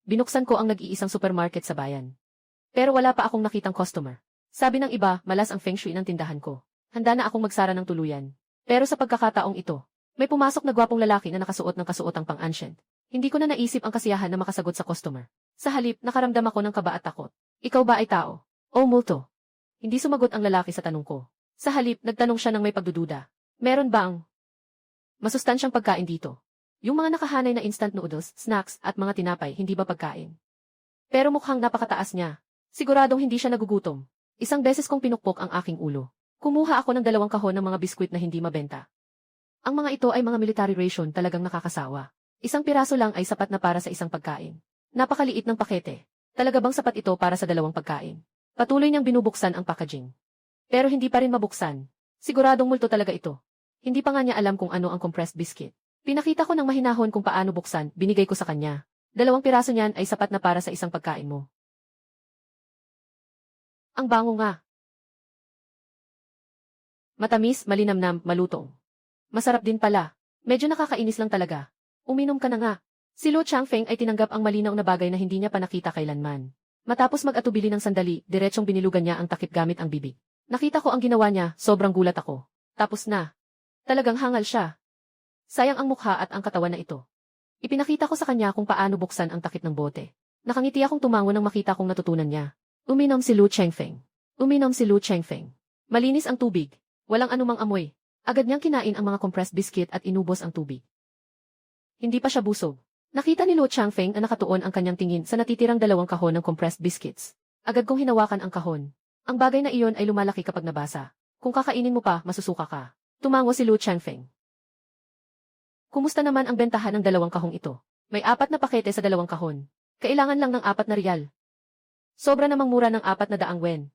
Binuksan ko ang nag-iisang supermarket sa bayan. Pero wala pa akong nakitang customer. Sabi ng iba, malas ang feng shui ng tindahan ko. Handa na akong magsara ng tuluyan. Pero sa pagkakataong ito, may pumasok na gwapong lalaki na nakasuot ng kasuotang pang-ancient. Hindi ko na naisip ang kasiyahan na makasagot sa customer. Sa halip, nakaramdam ako ng kaba at takot. Ikaw ba ay tao? O multo? Hindi sumagot ang lalaki sa tanong ko. Sa halip, nagtanong siya ng may pagdududa. Meron bang masustansyang pagkain dito? Yung mga nakahanay na instant noodles, snacks, at mga tinapay, hindi ba pagkain? Pero mukhang napakataas niya. Siguradong hindi siya nagugutom. Isang beses kong pinukpok ang aking ulo. Kumuha ako ng 2 kahon ng mga biskwit na hindi mabenta. Ang mga ito ay mga military ration, talagang nakakasawa. Isang piraso lang ay sapat na para sa isang pagkain. Napakaliit ng pakete. Talaga bang sapat ito para sa 2 pagkain? Patuloy niyang binubuksan ang packaging. Pero hindi pa rin mabuksan. Siguradong multo talaga ito. Hindi pa nga niya alam kung ano ang compressed biscuit. Pinakita ko ng mahinahon kung paano buksan, binigay ko sa kanya. 2 piraso niyan ay sapat na para sa isang pagkain mo. Ang bango nga. Matamis, malinamnam, malutong. Masarap din pala. Medyo nakakainis lang talaga. Uminom ka na nga. Si Luo Changfeng ay tinanggap ang malinaw na bagay na hindi niya pa nakita kailanman. Matapos mag-atubili ng sandali, diretsong binilugan niya ang takip gamit ang bibig. Nakita ko ang ginawa niya, sobrang gulat ako. Tapos na. Talagang hangal siya. Sayang ang mukha at ang katawan na ito. Ipinakita ko sa kanya kung paano buksan ang takip ng bote. Nakangiti akong tumango nang makita kong natutunan niya. Uminom si Luo Changfeng. Uminom si Luo Changfeng. Malinis ang tubig. Walang anumang amoy. Agad niyang kinain ang mga compressed biscuit at inubos ang tubig. Hindi pa siya busog. Nakita ni Luo Changfeng na nakatuon ang kanyang tingin sa natitirang 2 kahon ng compressed biscuits. Agad kong hinawakan ang kahon. Ang bagay na iyon ay lumalaki kapag nabasa. Kung kakainin mo pa, masusuka ka. Tumango si Luo Changfeng. Kumusta naman ang bentahan ng 2 kahong ito? May 4 na pakete sa 2 kahon. Kailangan lang ng 4 na riyal. Sobra namang mura ng 400 wen.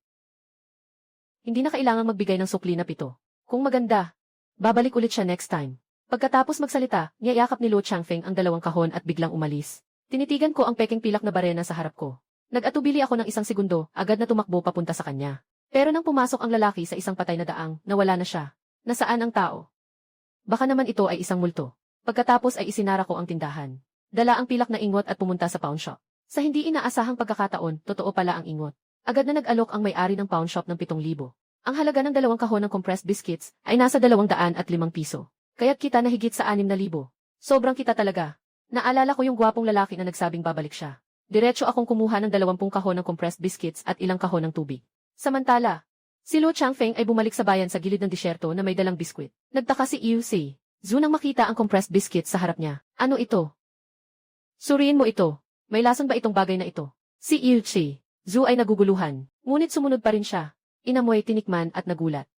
Hindi na kailangang magbigay ng sukli na 7. Kung maganda, babalik ulit siya next time. Pagkatapos magsalita, niyayakap ni Luo Changfeng ang 2 kahon at biglang umalis. Tinitigan ko ang peking pilak na barena sa harap ko. Nag-atubili ako ng 1 segundo, agad na tumakbo papunta sa kanya. Pero nang pumasok ang lalaki sa isang patay na daang, nawala na siya. Nasaan ang tao? Baka naman ito ay isang multo. Pagkatapos ay isinara ko ang tindahan. Dala ang pilak na ingot at pumunta sa pawn shop. Sa hindi inaasahang pagkakataon, totoo pala ang ingot. Agad na nag-alok ang may-ari ng pawn shop ng 7,000. Ang halaga ng 2 kahon ng compressed biscuits ay nasa 205 piso. Kaya't kita na higit sa 6,000. Sobrang kita talaga. Naalala ko yung gwapong lalaki na nagsabing babalik siya. Diretso akong kumuha ng 20 kahon ng compressed biscuits at ilang kahon ng tubig. Samantala, si Luo Changfeng ay bumalik sa bayan sa gilid ng disyerto na may dalang biskwit. Nagtaka si Yu Si Zhu nang makita ang compressed biscuits sa harap niya. Ano ito? Suriin mo ito. May lason ba itong bagay na ito? Si Yu Si Zhu ay naguguluhan. Ngunit sumunod pa rin siya. Inamoy, tinikman at nagulat.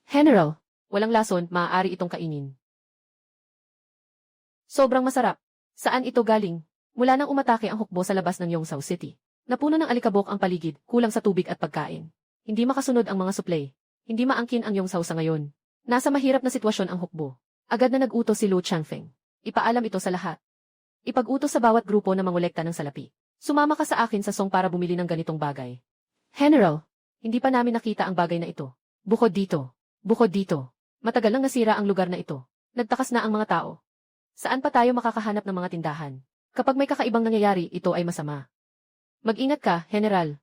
General, walang lason, maaari itong kainin. Sobrang masarap. Saan ito galing? Mula nang umatake ang hukbo sa labas ng Yongzhou City. Napuno ng alikabok ang paligid, kulang sa tubig at pagkain. Hindi makasunod ang mga suplay. Hindi maangkin ang Yongzhou sa ngayon. Nasa mahirap na sitwasyon ang hukbo. Agad na nag-utos si Luo Changfeng. Ipaalam ito sa lahat. Ipag-utos sa bawat grupo na mangolekta ng salapi. Sumama ka sa akin sa song para bumili ng ganitong bagay. General, hindi pa namin nakita ang bagay na ito. Bukod dito. Bukod dito. Matagal nang nasira ang lugar na ito. Nagtakas na ang mga tao. Saan pa tayo makakahanap ng mga tindahan? Kapag may kakaibang nangyayari, ito ay masama. Mag-ingat ka, General.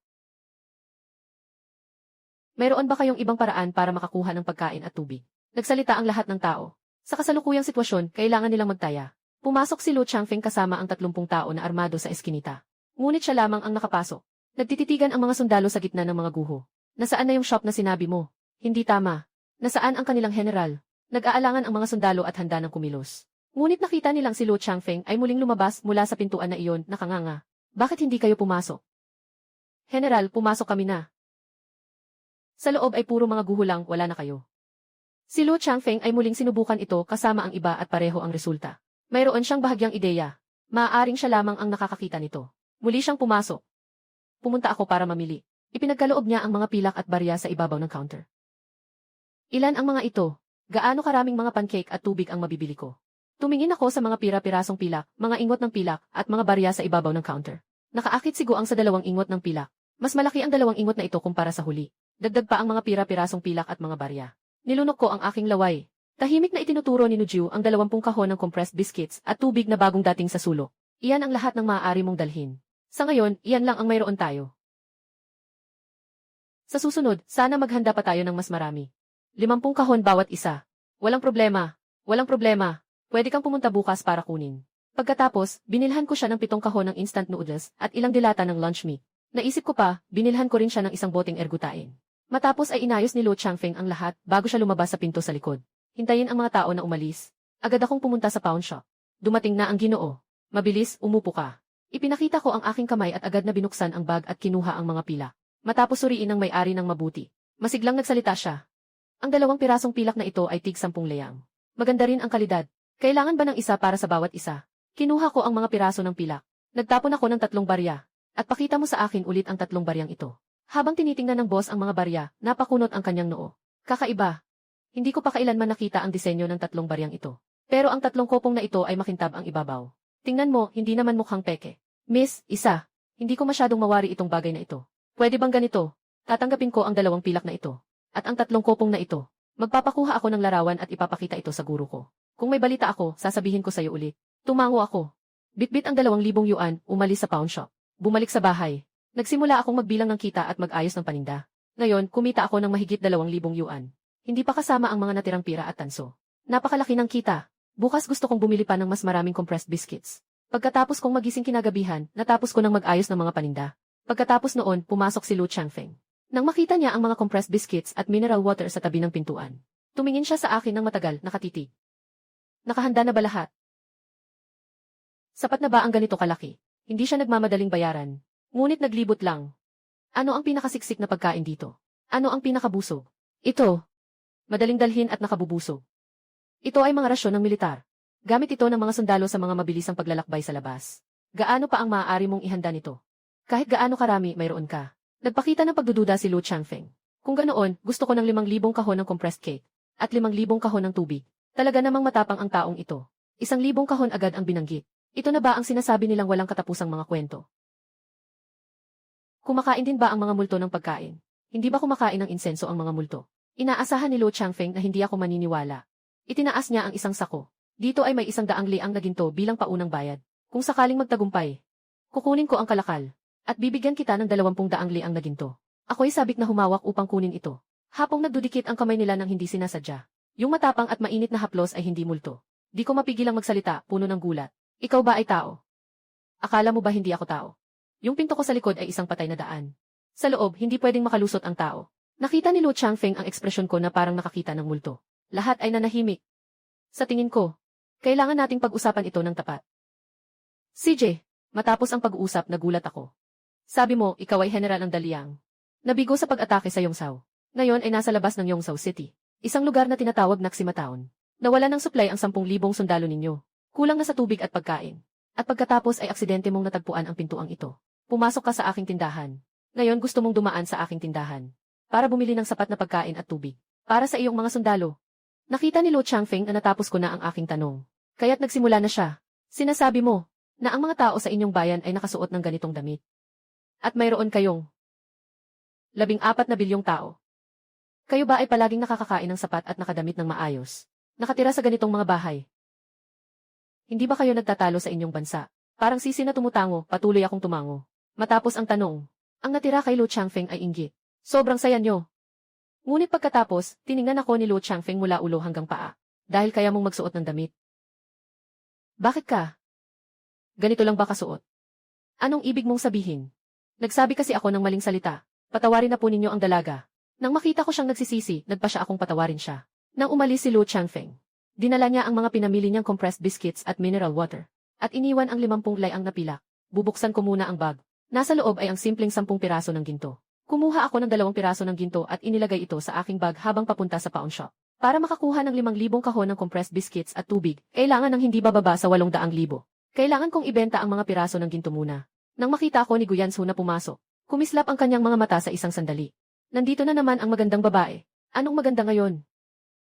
Mayroon ba kayong ibang paraan para makakuha ng pagkain at tubig? Nagsalita ang lahat ng tao. Sa kasalukuyang sitwasyon, kailangan nilang magtaya. Pumasok si Luo Changfeng kasama ang 30 tao na armado sa eskinita. Ngunit siya lamang ang nakapasok. Nagtititigan ang mga sundalo sa gitna ng mga guho. Nasaan na yung shop na sinabi mo? Hindi tama. Nasaan ang kanilang general? Nag-aalangan ang mga sundalo at handa ng kumilos. Ngunit nakita nilang si Luo Changfeng ay muling lumabas mula sa pintuan na iyon, nakanganga. Bakit hindi kayo pumasok? General, pumasok kami na. Sa loob ay puro mga guho lang, wala na kayo. Si Luo Changfeng ay muling sinubukan ito kasama ang iba at pareho ang resulta. Mayroon siyang bahagyang ideya. Maaaring siya lamang ang nakakakita nito. Muli siyang pumasok. Pumunta ako para mamili. Ipinagkaloob niya ang mga pilak at barya sa ibabaw ng counter. Ilan ang mga ito? Gaano karaming mga pancake at tubig ang mabibili ko? Tumingin ako sa mga pira-pirasong pilak, mga ingot ng pilak, at mga barya sa ibabaw ng counter. Nakaakit si Guang sa 2 ingot ng pilak. Mas malaki ang 2 ingot na ito kumpara sa huli. Dagdag pa ang mga pira-pirasong pilak at mga barya. Nilunok ko ang aking laway. Tahimik na itinuturo ni Nujiu ang 20 kahon ng compressed biscuits at tubig na bagong dating sa sulok. Iyan ang lahat ng maaari mong dalhin. Sa ngayon, iyan lang ang mayroon tayo. Sa susunod, sana maghanda pa tayo ng mas marami. 50 kahon bawat isa. Walang problema. Walang problema. Pwede kang pumunta bukas para kunin. Pagkatapos, binilhan ko siya ng 7 kahon ng instant noodles at ilang dilata ng lunch meat. Naisip ko pa, binilhan ko rin siya ng isang boteng ergutain. Matapos ay inayos ni Luo Changfeng ang lahat bago siya lumabas sa pinto sa likod. Hintayin ang mga tao na umalis. Agad akong pumunta sa pawn shop. Dumating na ang Ginoo. Mabilis, umupo ka. Ipinakita ko ang aking kamay at agad na binuksan ang bag at kinuha ang mga pila. Matapos suriin ng may-ari ng mabuti. Masiglang nagsalita siya. Ang 2 pirasong pilak na ito ay tig 10 leyang. Maganda rin ang kalidad. Kailangan ba ng isa para sa bawat isa? Kinuha ko ang mga piraso ng pilak. Nagtapon ako ng 3 barya. At pakita mo sa akin ulit ang 3 baryang ito. Habang tinitingnan ng boss ang mga barya, napakunot ang kanyang noo. Kakaiba. Hindi ko pa kailanman nakita ang disenyo ng 3 baryang ito. Pero ang 3 kopong na ito ay makintab ang ibabaw. Tingnan mo, hindi naman mukhang peke. Miss, isa. Hindi ko masyadong mawari itong bagay na ito. Pwede bang ganito? Tatanggapin ko ang 2 pilak na ito. At ang 3 kopong na ito. Magpapakuha ako ng larawan at ipapakita ito sa guro ko. Kung may balita ako, sasabihin ko sa'yo ulit. Tumango ako. Bitbit ang 2,000 yuan, umalis sa pawn shop. Bumalik sa bahay. Nagsimula akong magbilang ng kita at mag-ayos ng paninda. Ngayon, kumita ako ng mahigit 2,000 yuan. Hindi pa kasama ang mga natirang pira at tanso. Napakalaki ng kita. Bukas gusto kong bumili pa ng mas maraming compressed biscuits. Pagkatapos kong magising kinagabihan, natapos ko ng mag-ayos ng mga paninda. Pagkatapos noon, pumasok si Luo Changfeng. Nang makita niya ang mga compressed biscuits at mineral water sa tabi ng pintuan, tumingin siya sa akin ng matagal, nakatitig. Nakahanda na ba lahat? Sapat na ba ang ganito kalaki? Hindi siya nagmamadaling bayaran. Ngunit naglibot lang. Ano ang pinakasiksik na pagkain dito? Ano ang pinakabusog? Ito. Madaling dalhin at nakabubusog. Ito ay mga rasyon ng militar. Gamit ito ng mga sundalo sa mga mabilisang paglalakbay sa labas. Gaano pa ang maaari mong ihanda nito? Kahit gaano karami, mayroon ka. Nagpakita ng pagdududa si Luo Changfeng. Kung ganoon, gusto ko ng 5,000 kahon ng compressed cake at 5,000 kahon ng tubig. Talaga namang matapang ang taong ito. 1,000 kahon agad ang binanggit. Ito na ba ang sinasabi nilang walang katapusang mga kwento? Kumakain din ba ang mga multo ng pagkain? Hindi ba kumakain ng insenso ang mga multo? Inaasahan ni Luo Changfeng na hindi ako maniniwala. Itinaas niya ang isang sako. Dito ay may 100 liang na ginto bilang paunang bayad. Kung sakaling magtagumpay, kukunin ko ang kalakal. At bibigyan kita ng 20 liang na ginto. Ako'y sabik na humawak upang kunin ito. Hapong nagdudikit ang kamay nila nang hindi sinasadya. Yung matapang at mainit na haplos ay hindi multo. Di ko mapigilang magsalita, puno ng gulat. Ikaw ba ay tao? Akala mo ba hindi ako tao? Yung pinto ko sa likod ay isang patay na daan. Sa loob, hindi pwedeng makalusot ang tao. Nakita ni Luo Changfeng ang ekspresyon ko na parang nakakita ng multo. Lahat ay nanahimik. Sa tingin ko, kailangan nating pag-usapan ito ng tapat. CJ, matapos ang pag-uusap, nagulat ako. Sabi mo, ikaw ay general ng Daliang. Nabigo sa pag-atake sa Yongzhou. Ngayon ay nasa labas ng Yongzhou City. Isang lugar na tinatawag na Xima Town. Nawala ng supply ang 10,000 sundalo ninyo. Kulang na sa tubig at pagkain. At pagkatapos ay aksidente mong natagpuan ang pintuang ito. Pumasok ka sa aking tindahan. Ngayon gusto mong dumaan sa aking tindahan. Para bumili ng sapat na pagkain at tubig. Para sa iyong mga sundalo. Nakita ni Luo Changfeng na natapos ko na ang aking tanong. Kaya't nagsimula na siya. Sinasabi mo, na ang mga tao sa inyong bayan ay nakasuot ng ganitong damit. At mayroon kayong 14 na bilyong tao. Kayo ba ay palaging nakakakain ng sapat at nakadamit ng maayos? Nakatira sa ganitong mga bahay? Hindi ba kayo nagtatalo sa inyong bansa? Parang sisi na tumutango, patuloy akong tumango. Matapos ang tanong, ang natira kay Luo Changfeng ay inggit. Sobrang saya nyo. Ngunit pagkatapos, tiningnan ako ni Luo Changfeng mula ulo hanggang paa. Dahil kaya mong magsuot ng damit. Bakit ka? Ganito lang ba kasuot? Anong ibig mong sabihin? Nagsabi kasi ako ng maling salita. Patawarin na po ninyo ang dalaga. Nang makita ko siyang nagsisisi, nagpa siya akong patawarin siya. Nang umalis si Luo Changfeng, dinala niya ang mga pinamili niyang compressed biscuits at mineral water. At iniwan ang 50 liang na pilak. Bubuksan ko muna ang bag. Nasa loob ay ang simpleng 10 piraso ng ginto. Kumuha ako ng 2 piraso ng ginto at inilagay ito sa aking bag habang papunta sa pawn shop. Para makakuha ng 5,000 kahon ng compressed biscuits at tubig, kailangan ng hindi bababa sa 800,000. Kailangan kong ibenta ang mga piraso ng ginto muna. Nang makita ako ni Guyansu na pumasok, kumislap ang kanyang mga mata sa isang sandali. Nandito na naman ang magandang babae. Anong maganda ngayon?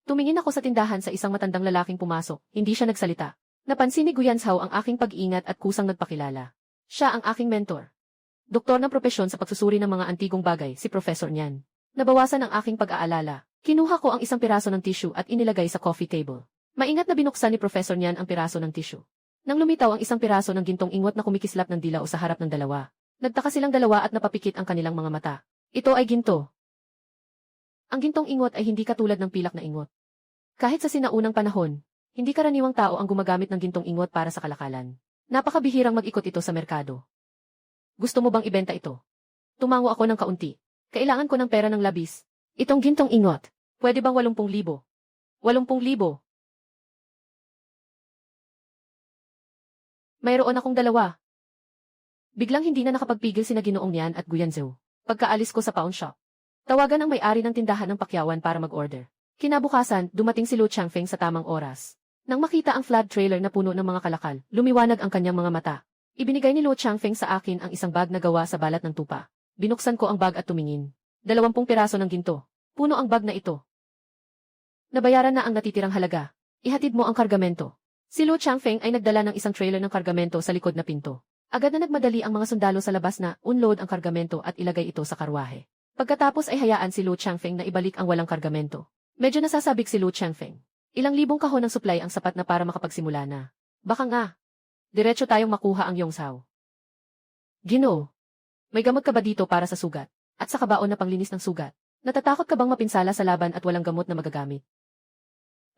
Tumingin ako sa tindahan sa isang matandang lalaking pumasok, hindi siya nagsalita. Napansin ni Guyansu ang aking pag-iingat at kusang nagpakilala. Siya ang aking mentor. Doktor ng propesyon sa pagsusuri ng mga antigong bagay, si Professor Nian. Nabawasan ang aking pag-aalala. Kinuha ko ang isang piraso ng tissue at inilagay sa coffee table. Maingat na binuksan ni Professor Nian ang piraso ng tissue. Nang lumitaw ang isang piraso ng gintong ingot na kumikislap ng dilaw sa harap ng dalawa. Nagtaka silang dalawa at napapikit ang kanilang mga mata. Ito ay ginto. Ang gintong ingot ay hindi katulad ng pilak na ingot. Kahit sa sinaunang panahon, hindi karaniwang tao ang gumagamit ng gintong ingot para sa kalakalan. Napakabihirang mag-ikot ito sa merkado. Gusto mo bang ibenta ito? Tumango ako ng kaunti. Kailangan ko ng pera ng labis. Itong gintong ingot. Pwede bang 80,000? 80,000. Mayroon akong dalawa. Biglang hindi na nakapagpigil sina Ginoong Nian at Guyanzhou. Pagkaalis ko sa pawn shop. Tawagan ang may-ari ng tindahan ng pakyawan para mag-order. Kinabukasan, dumating si Lu Changfeng sa tamang oras. Nang makita ang flood trailer na puno ng mga kalakal, lumiwanag ang kanyang mga mata. Ibinigay ni Lu Changfeng sa akin ang isang bag na gawa sa balat ng tupa. Binuksan ko ang bag at tumingin. 20 piraso ng ginto. Puno ang bag na ito. Nabayaran na ang natitirang halaga. Ihatid mo ang kargamento. Si Lu Changfeng ay nagdala ng isang trailer ng kargamento sa likod na pinto. Agad na nagmadali ang mga sundalo sa labas na unload ang kargamento at ilagay ito sa karwahe. Pagkatapos ay hayaan si Lu Changfeng na ibalik ang walang kargamento. Medyo nasasabik si Lu Changfeng. Ilang libong kahon ng supply ang sapat na para makapagsimula na. Baka nga. Diretso tayong makuha ang Yongzhou. Ginoo. May gamot ka ba dito para sa sugat? At sa kabaon na panglinis ng sugat? Natatakot ka bang mapinsala sa laban at walang gamot na magagamit?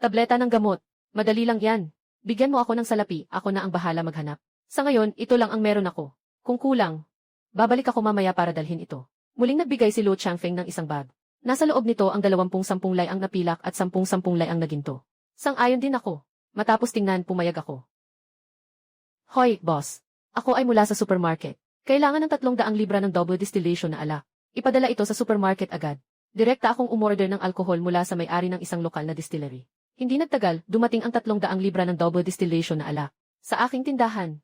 Tableta ng gamot. Madali lang yan. Bigyan mo ako ng salapi, ako na ang bahala maghanap. Sa ngayon, ito lang ang meron ako. Kung kulang, babalik ako mamaya para dalhin ito. Muling nagbigay si Lu Changfeng ng isang bag. Nasa loob nito ang 20 layang na pilak at 10 layang na ginto. Sang-ayon din ako. Matapos tingnan, pumayag ako. Hoy, boss. Ako ay mula sa supermarket. Kailangan ng 300 libra ng double distillation na alak. Ipadala ito sa supermarket agad. Direkta akong umorder ng alkohol mula sa may-ari ng isang lokal na distillery. Hindi nagtagal, dumating ang 300 libra ng double distillation na alak. Sa aking tindahan.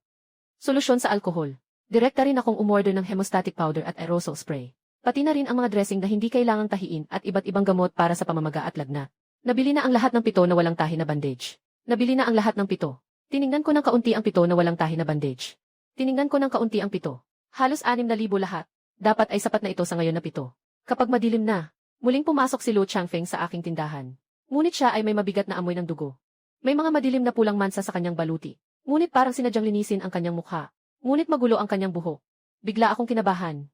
Solusyon sa alkohol. Direkta rin akong umorder ng hemostatic powder at aerosol spray. Pati na rin ang mga dressing na hindi kailangang tahiin at iba't ibang gamot para sa pamamaga at lagnat. Nabili na ang lahat ng 7 na walang tahi na bandage. Nabili na ang lahat ng 7. Tiningnan ko ng kaunti ang 7 na walang tahi na bandage. Tiningnan ko ng kaunti ang 7. Halos 6,000 lahat. Dapat ay sapat na ito sa ngayon na 7. Kapag madilim na, muling pumasok si Lu Changfeng sa aking tindahan. Ngunit siya ay may mabigat na amoy ng dugo. May mga madilim na pulang mansa sa kanyang baluti. Ngunit parang sinadyang linisin ang kanyang mukha. Ngunit magulo ang kanyang buhok. Bigla akong kinabahan.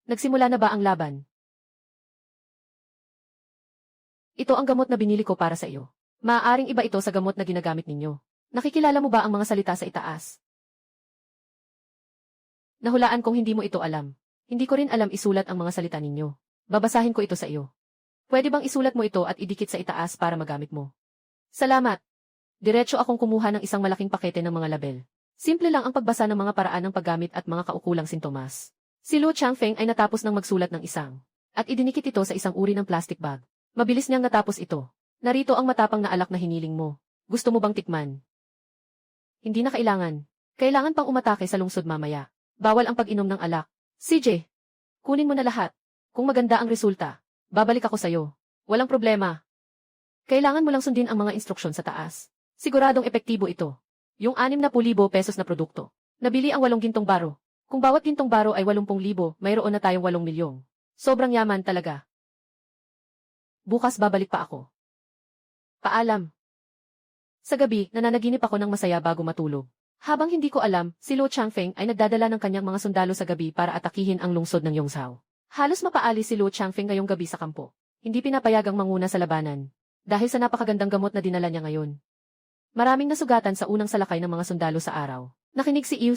Nagsimula na ba ang laban? Ito ang gamot na binili ko para sa iyo. Maaaring iba ito sa gamot na ginagamit ninyo. Nakikilala mo ba ang mga salita sa itaas? Nahulaan kong hindi mo ito alam. Hindi ko rin alam isulat ang mga salita ninyo. Babasahin ko ito sa iyo. Pwede bang isulat mo ito at idikit sa itaas para magamit mo? Salamat. Diretso akong kumuha ng isang malaking pakete ng mga label. Simple lang ang pagbasa ng mga paraan ng paggamit at mga kaukulang sintomas. Si Lu Changfeng ay natapos ng magsulat ng isang at idinikit ito sa isang uri ng plastic bag. Mabilis niyang natapos ito. Narito ang matapang na alak na hiniling mo. Gusto mo bang tikman? Hindi na kailangan. Kailangan pang umatake sa lungsod mamaya. Bawal ang pag-inom ng alak. CJ, kunin mo na lahat. Kung maganda ang resulta, babalik ako sa'yo. Walang problema. Kailangan mo lang sundin ang mga instruksyon sa taas. Siguradong epektibo ito. Yung 60,000 pesos na produkto. Nabili ang 8 gintong baro. Kung bawat gintong baro ay 80,000, mayroon na tayong 8 milyong. Sobrang yaman talaga. Bukas babalik pa ako. Paalam. Sa gabi, nananaginip ako ng masaya bago matulog. Habang hindi ko alam, si Lu Changfeng ay nagdadala ng kanyang mga sundalo sa gabi para atakihin ang lungsod ng Yongzhou. Halos mapaalis si Lu Changfeng ngayong gabi sa kampo. Hindi pinapayagang manguna sa labanan. Dahil sa napakagandang gamot na dinala niya ngayon. Maraming nasugatan sa unang salakay ng mga sundalo sa araw. Nakinig si Liu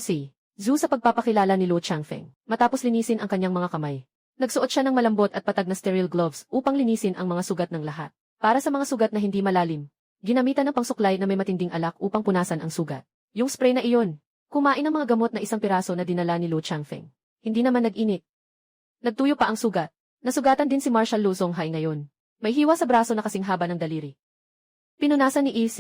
Zhu sa pagpapakilala ni Lu Changfeng. Matapos linisin ang kanyang mga kamay. Nagsuot siya ng malambot at patag na sterile gloves upang linisin ang mga sugat ng lahat. Para sa mga sugat na hindi malalim, ginamitan ng pangsuklay na may matinding alak upang punasan ang sugat. Yung spray na iyon, kumain ng mga gamot na 1 piraso na dinala ni Lu Changfeng. Hindi naman nag-init. Nagtuyo pa ang sugat. Nasugatan din si Marshal Lu Zonghai ngayon. May hiwa sa braso na kasing haba ng daliri. Pinunasan ni Liu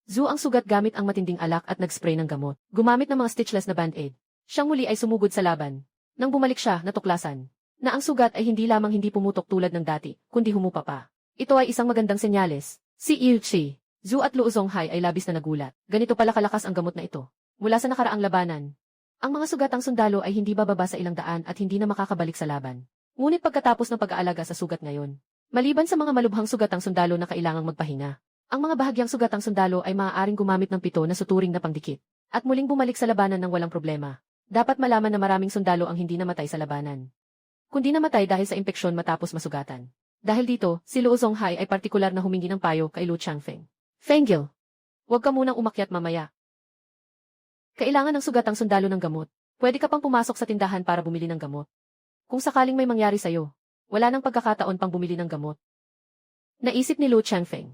Zhu ang sugat gamit ang matinding alak at nag-spray ng gamot. Gumamit ng mga stitchless na band-aid. Siyang muli ay sumugod sa laban. Nang bumalik siya, natuklasan na ang sugat ay hindi lamang hindi pumutok tulad ng dati, kundi humupa pa. Ito ay isang magandang senyales. Si Liu Zhu at Lu Zonghai ay labis na nagulat. Ganito pala kalakas ang gamot na ito. Mula sa nakaraang labanan, ang mga sugatang sundalo ay hindi bababa sa 100 at hindi na makakabalik sa laban. Ngunit pagkatapos ng pag-aalaga sa sugat ngayon, maliban sa mga malubhang sugatang sundalo na kailangang magpahinga, ang mga bahagyang sugatang sundalo ay maaaring gumamit ng 7 na suturing na pangdikit. At muling bumalik sa labanan ng walang problema. Dapat malaman na maraming sundalo ang hindi namatay sa labanan. Kundi namatay dahil sa impeksyon matapos masugatan. Dahil dito, si Luo Zonghai ay partikular na humingi ng payo kay Lu Changfeng. Fengyil, huwag ka munang umakyat mamaya. Kailangan ng sugat ang sundalo ng gamot. Pwede ka pang pumasok sa tindahan para bumili ng gamot. Kung sakaling may mangyari sa'yo, wala nang pagkakataon pang bumili ng gamot. Naisip ni Lu Changfeng.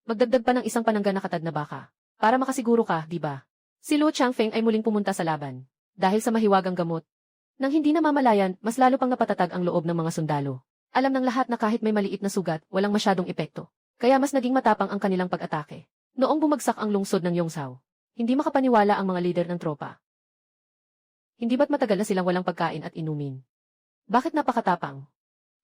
Magdagdag pa ng isang panangga na katad na baka. Para makasiguro ka, di ba? Si Lu Changfeng ay muling pumunta sa laban. Dahil sa mahiwagang gamot. Nang hindi namamalayan, mas lalo pang napatatag ang loob ng mga sundalo. Alam ng lahat na kahit may maliit na sugat, walang masyadong epekto. Kaya mas naging matapang ang kanilang pag-atake. Noong bumagsak ang lungsod ng Yongzhou, hindi makapaniwala ang mga lider ng tropa. Hindi ba't matagal na silang walang pagkain at inumin? Bakit napakatapang?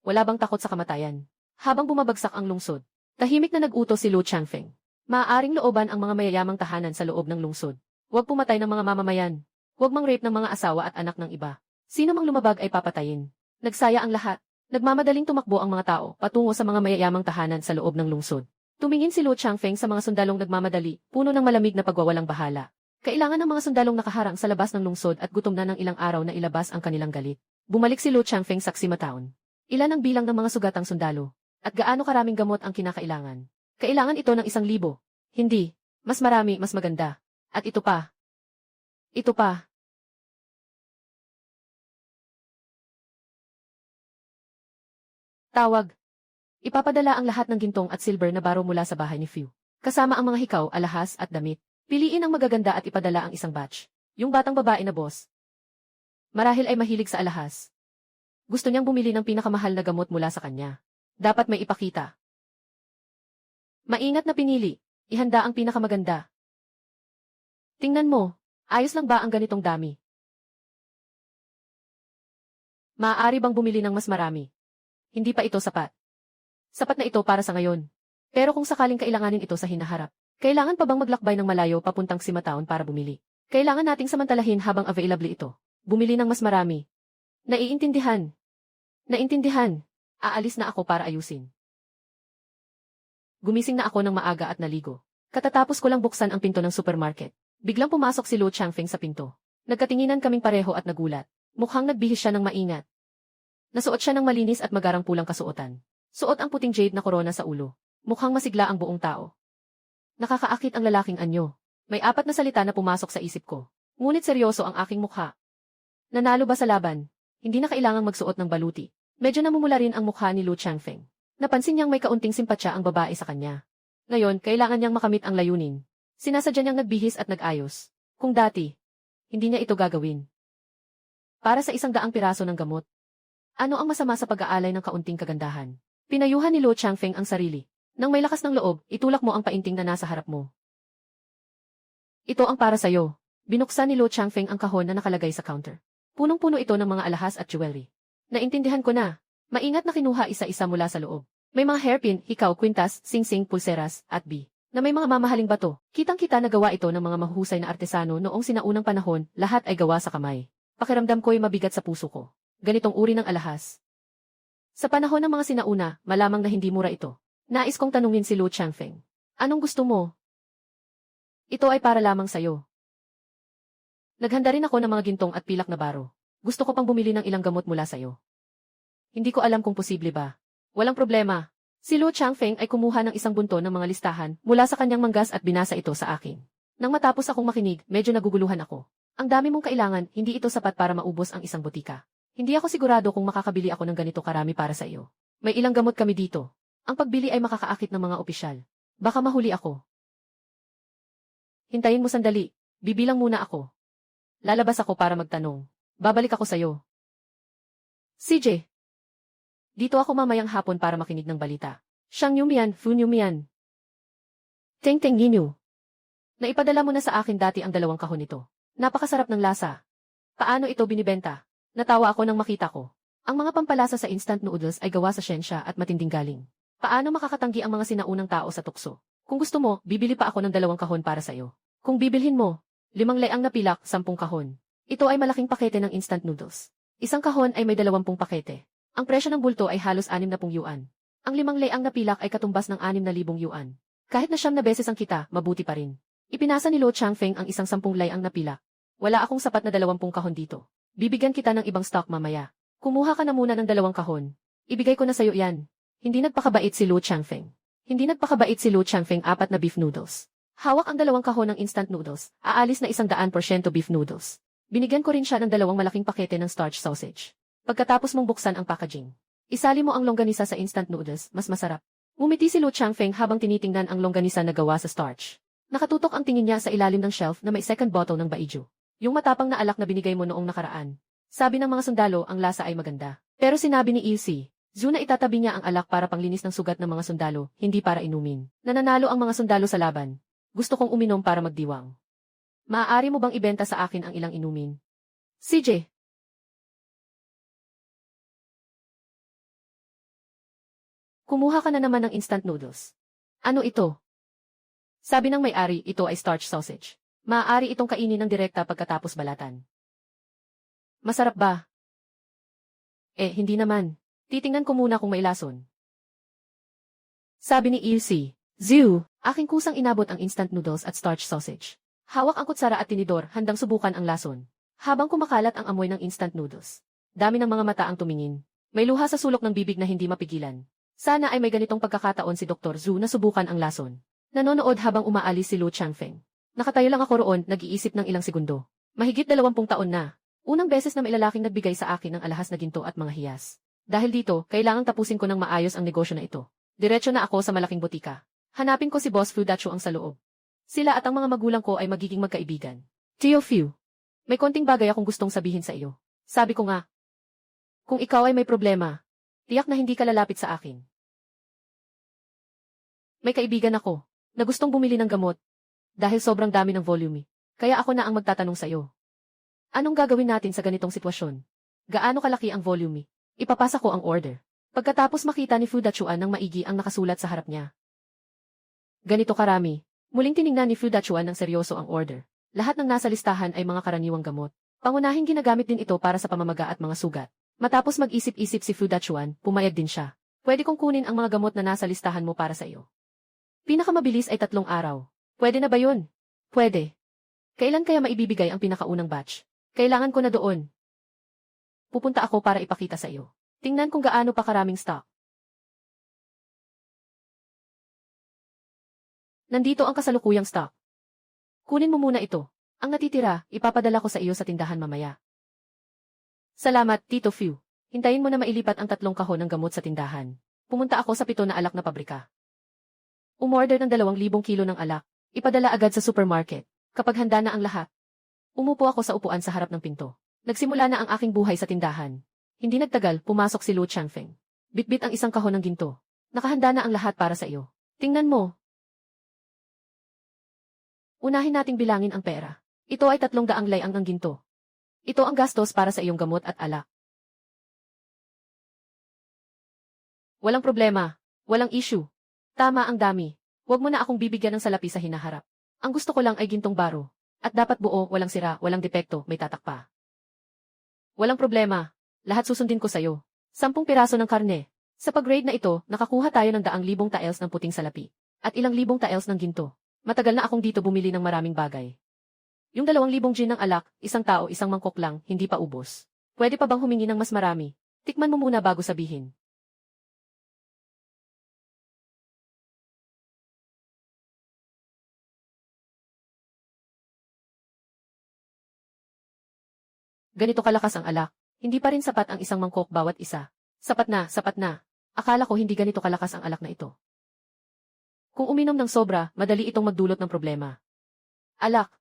Wala bang takot sa kamatayan? Habang bumabagsak ang lungsod, tahimik na nag-utos si Lu Changfeng. Maaaring looban ang mga mayayamang tahanan sa loob ng lungsod. Huwag pumatay ng mga mamamayan. Huwag mang-rape ng mga asawa at anak ng iba. Sino mang lumabag ay papatayin. Nagsaya ang lahat. Nagmamadaling tumakbo ang mga tao patungo sa mga mayayamang tahanan sa loob ng lungsod. Tumingin si Lu Changfeng sa mga sundalong nagmamadali, puno ng malamig na pagwawalang bahala. Kailangan ng mga sundalong nakaharang sa labas ng lungsod at gutom na ng ilang araw na ilabas ang kanilang galit. Bumalik si Lu Changfeng sa Ximataon. Ilan ang bilang ng mga sugatang sundalo? At gaano karaming gamot ang kinakailangan? Kailangan ito ng 1,000. Hindi. Mas marami, mas maganda. At ito pa. Ito pa. Tawag. Ipapadala ang lahat ng gintong at silver na baro mula sa bahay ni Fu. Kasama ang mga hikaw, alahas at damit. Piliin ang magaganda at ipadala ang isang batch. Yung batang babae na boss. Marahil ay mahilig sa alahas. Gusto niyang bumili ng pinakamahal na gamot mula sa kanya. Dapat may ipakita. Maingat na pinili. Ihanda ang pinakamaganda. Tingnan mo, ayos lang ba ang ganitong dami? Maaari bang bumili ng mas marami? Hindi pa ito sapat. Sapat na ito para sa ngayon. Pero kung sakaling kailanganin ito sa hinaharap, kailangan pa bang maglakbay ng malayo papuntang Ximataon para bumili? Kailangan nating samantalahin habang available ito. Bumili ng mas marami. Naiintindihan. Naintindihan. Aalis na ako para ayusin. Gumising na ako ng maaga at naligo. Katatapos ko lang buksan ang pinto ng supermarket. Biglang pumasok si Lu Changfeng sa pinto. Nagkatinginan kaming pareho at nagulat. Mukhang nagbihis siya ng maingat. Nasuot siya ng malinis at magarang pulang kasuotan. Suot ang puting jade na korona sa ulo. Mukhang masigla ang buong tao. Nakakaakit ang lalaking anyo. May 4 na salita na pumasok sa isip ko. Ngunit seryoso ang aking mukha. Nanalo ba sa laban? Hindi na kailangang magsuot ng baluti. Medyo namumula rin ang mukha ni Lu Changfeng. Napansin niyang may kaunting simpatya ang babae sa kanya. Ngayon, kailangan niyang makamit ang layunin. Sinasadya niyang nagbihis at nag-ayos. Kung dati, hindi niya ito gagawin. Para sa 100 piraso ng gamot. Ano ang masama sa pag-aalay ng kaunting kagandahan? Pinayuhan ni Lu Changfeng ang sarili. Nang may lakas ng loob, itulak mo ang painting na nasa harap mo. Ito ang para sa'yo. Binuksan ni Lu Changfeng ang kahon na nakalagay sa counter. Punong-puno ito ng mga alahas at jewelry. Naintindihan ko na. Maingat na kinuha isa-isa mula sa loob. May mga hairpin, hikaw, kwintas, sing-sing, pulseras, at na may mga mamahaling bato. Kitang-kita na gawa ito ng mga mahuhusay na artesano noong sinaunang panahon, lahat ay gawa sa kamay. Pakiramdam ko'y mabigat sa puso ko. Ganitong uri ng alahas. Sa panahon ng mga sinauna, malamang na hindi mura ito. Nais kong tanungin si Lu Changfeng. Anong gusto mo? Ito ay para lamang sa'yo. Naghanda rin ako ng mga gintong at pilak na baro. Gusto ko pang bumili ng ilang gamot mula sa'yo. Hindi ko alam kung posible ba. Walang problema. Si Lu Changfeng ay kumuha ng isang bunto ng mga listahan mula sa kanyang manggas at binasa ito sa akin. Nang matapos akong makinig, medyo naguguluhan ako. Ang dami mong kailangan, hindi ito sapat para maubos ang isang botika. Hindi ako sigurado kung makakabili ako ng ganito karami para sa iyo. May ilang gamot kami dito. Ang pagbili ay makakaakit ng mga opisyal. Baka mahuli ako. Hintayin mo sandali. Bibilang muna ako. Lalabas ako para magtanong. Babalik ako sa'yo. CJ. Dito ako mamayang hapon para makinig ng balita. Shang Yumian, Fu Yumian. Teng Teng Yinyu. Naipadala mo na sa akin dati ang 2 kahon nito. Napakasarap ng lasa. Paano ito binibenta? Natawa ako nang makita ko. Ang mga pampalasa sa instant noodles ay gawa sa siyensya at matinding galing. Paano makakatanggi ang mga sinaunang tao sa tukso? Kung gusto mo, bibili pa ako ng 2 kahon para sa'yo. Kung bibilhin mo, 5 leang na pilak, 10 kahon. Ito ay malaking pakete ng instant noodles. Isang kahon ay may 20 pakete. Ang presyo ng bulto ay halos 60 yuan. Ang 5 leang na pilak ay katumbas ng 6,000 yuan. Kahit na 9 beses ang kita, mabuti pa rin. Ipinasa ni Lo Changfeng ang isang 10 layang na pilak. Wala akong sapat na 20 kahon dito. Bibigyan kita ng ibang stock mamaya. Kumuha ka na muna ng 2 kahon. Ibigay ko na sayo yan. Hindi nagpakabait si Lo Changfeng. Hindi nagpakabait si Lo Changfeng 4 na beef noodles. Hawak ang 2 kahon ng instant noodles. Aalis na 100% beef noodles. Binigyan ko rin siya ng 2 malaking pakete ng starch sausage. Pagkatapos mong buksan ang packaging, isali mo ang longganisa sa instant noodles, mas masarap. Ngumiti si Lo Changfeng habang tinitingnan ang longganisa na gawa sa starch. Nakatutok ang tingin niya sa ilalim ng shelf na may second bottle ng baijiu. Yung matapang na alak na binigay mo noong nakaraan. Sabi ng mga sundalo ang lasa ay maganda. Pero sinabi ni Ilse, Zhu na itatabi niya ang alak para panglinis ng sugat ng mga sundalo, hindi para inumin. Nananalo ang mga sundalo sa laban. Gusto kong uminom para magdiwang. Maaari mo bang ibenta sa akin ang ilang inumin? CJ. Kumuha ka na naman ng instant noodles. Ano ito? Sabi ng may-ari, ito ay starch sausage. Maaari itong kainin ng direkta pagkatapos balatan. Masarap ba? Hindi naman. Titingnan ko muna kung may lason. Sabi ni Ilse, Zhu, aking kusang inabot ang instant noodles at starch sausage. Hawak ang kutsara at tinidor, handang subukan ang lason. Habang kumakalat ang amoy ng instant noodles. Dami ng mga mata ang tumingin. May luha sa sulok ng bibig na hindi mapigilan. Sana ay may ganitong pagkakataon si Dr. Zhu na subukan ang lason. Nanonood habang umaalis si Lo Changfeng. Nakatayo lang ako roon, nag-iisip ng ilang segundo. Mahigit 20 taon na. Unang beses na may lalaking nagbigay sa akin ng alahas na ginto at mga hiyas. Dahil dito, kailangang tapusin ko ng maayos ang negosyo na ito. Diretso na ako sa malaking butika. Hanapin ko si Boss Fu Dachu ang sa loob. Sila at ang mga magulang ko ay magiging magkaibigan. Tio Fu, may konting bagay akong gustong sabihin sa iyo. Sabi ko nga, kung ikaw ay may problema, tiyak na hindi ka lalapit sa akin. May kaibigan ako na gustong bumili ng gamot dahil sobrang dami ng volume. Kaya ako na ang magtatanong sa iyo. Anong gagawin natin sa ganitong sitwasyon? Gaano kalaki ang volume? Ipapasa ko ang order. Pagkatapos makita ni Fu Dachuan ng maigi ang nakasulat sa harap niya. Ganito karami. Muling tiningnan ni Fu Dachuan ng seryoso ang order. Lahat ng nasa listahan ay mga karaniwang gamot. Pangunahing ginagamit din ito para sa pamamaga at mga sugat. Matapos mag-isip-isip si Fu Dachuan, pumayag din siya. Pwede kong kunin ang mga gamot na nasa listahan mo para sa iyo. Pinakamabilis ay 3 araw. Pwede na ba yun? Pwede. Kailan kaya maibibigay ang pinakaunang batch? Kailangan ko na doon. Pupunta ako para ipakita sa iyo. Tingnan kung gaano pa karaming stock. Nandito ang kasalukuyang stock. Kunin mo muna ito. Ang natitira, ipapadala ko sa iyo sa tindahan mamaya. Salamat, Tito Fu. Hintayin mo na mailipat ang 3 kahon ng gamot sa tindahan. Pumunta ako sa 7 na alak na pabrika. Umorder ng 2,000 kilo ng alak. Ipadala agad sa supermarket. Kapag handa na ang lahat. Umupo ako sa upuan sa harap ng pinto. Nagsimula na ang aking buhay sa tindahan. Hindi nagtagal, pumasok si Lo Changfeng. Bitbit ang isang kahon ng ginto. Nakahanda na ang lahat para sa iyo. Tingnan mo. Unahin nating bilangin ang pera. Ito ay 300 layang ng ginto. Ito ang gastos para sa iyong gamot at alak. Walang problema. Walang issue. Tama ang dami. Huwag mo na akong bibigyan ng salapi sa hinaharap. Ang gusto ko lang ay gintong baro. At dapat buo, walang sira, walang depekto, may tatak pa. Walang problema. Lahat susundin ko sa'yo. 10 piraso ng karne. Sa pag-grade na ito, nakakuha tayo ng 100,000 taels ng puting salapi. At ilang libong taels ng ginto. Matagal na akong dito bumili ng maraming bagay. Yung 2,000 gin ng alak, isang tao, isang mangkok lang, hindi pa ubos. Pwede pa bang humingi ng mas marami? Tikman mo muna bago sabihin. Ganito kalakas ang alak. Hindi pa rin sapat ang isang mangkok bawat isa. Sapat na, sapat na. Akala ko hindi ganito kalakas ang alak na ito. Kung uminom ng sobra, madali itong magdulot ng problema. Alak.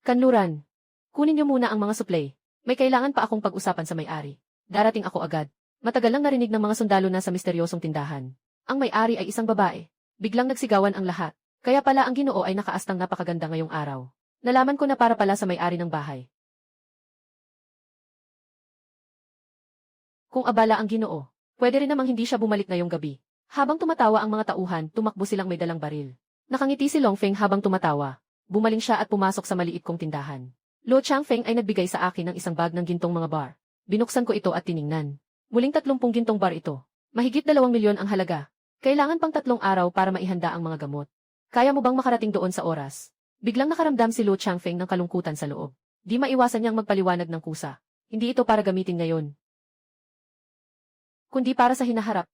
Kanluran. Kunin niyo muna ang mga supply. May kailangan pa akong pag-usapan sa may-ari. Darating ako agad. Matagal lang narinig ng mga sundalo na sa misteryosong tindahan. Ang may-ari ay isang babae. Biglang nagsigawan ang lahat. Kaya pala ang Ginoo ay nakaastang napakaganda ngayong araw. Nalaman ko na para pala sa may-ari ng bahay. Kung abala ang Ginoo, pwede rin namang hindi siya bumalik ngayong gabi. Habang tumatawa ang mga tauhan, tumakbo silang may dalang baril. Nakangiti si Longfeng habang tumatawa. Bumaling siya at pumasok sa maliit kong tindahan. Lo Changfeng ay nagbigay sa akin ng isang bag ng gintong mga bar. Binuksan ko ito at tiningnan. Muling 30 gintong bar ito. Mahigit 2 milyon ang halaga. Kailangan pang 3 araw para maihanda ang mga gamot. Kaya mo bang makarating doon sa oras? Biglang nakaramdam si Lu Changfeng ng kalungkutan sa loob. Di maiwasan niyang magpaliwanag ng kusa. Hindi ito para gamitin ngayon, kundi para sa hinaharap.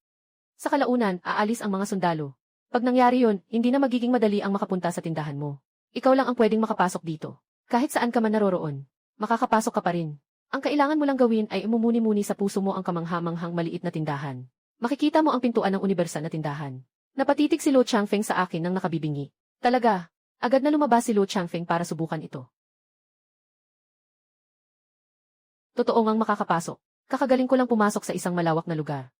Sa kalaunan, aalis ang mga sundalo. Pag nangyari yun, hindi na magiging madali ang makapunta sa tindahan mo. Ikaw lang ang pwedeng makapasok dito. Kahit saan ka man naroroon, makakapasok ka pa rin. Ang kailangan mo lang gawin ay umumuni-muni sa puso mo ang kamangha-manghang maliit na tindahan. Makikita mo ang pintuan ng universal na tindahan. Napatitig si Lu Changfeng sa akin nang nakabibingi. Talaga, agad na lumabas si Lu Changfeng para subukan ito. Totoo ngang makakapasok. Kakagaling ko lang pumasok sa isang malawak na lugar.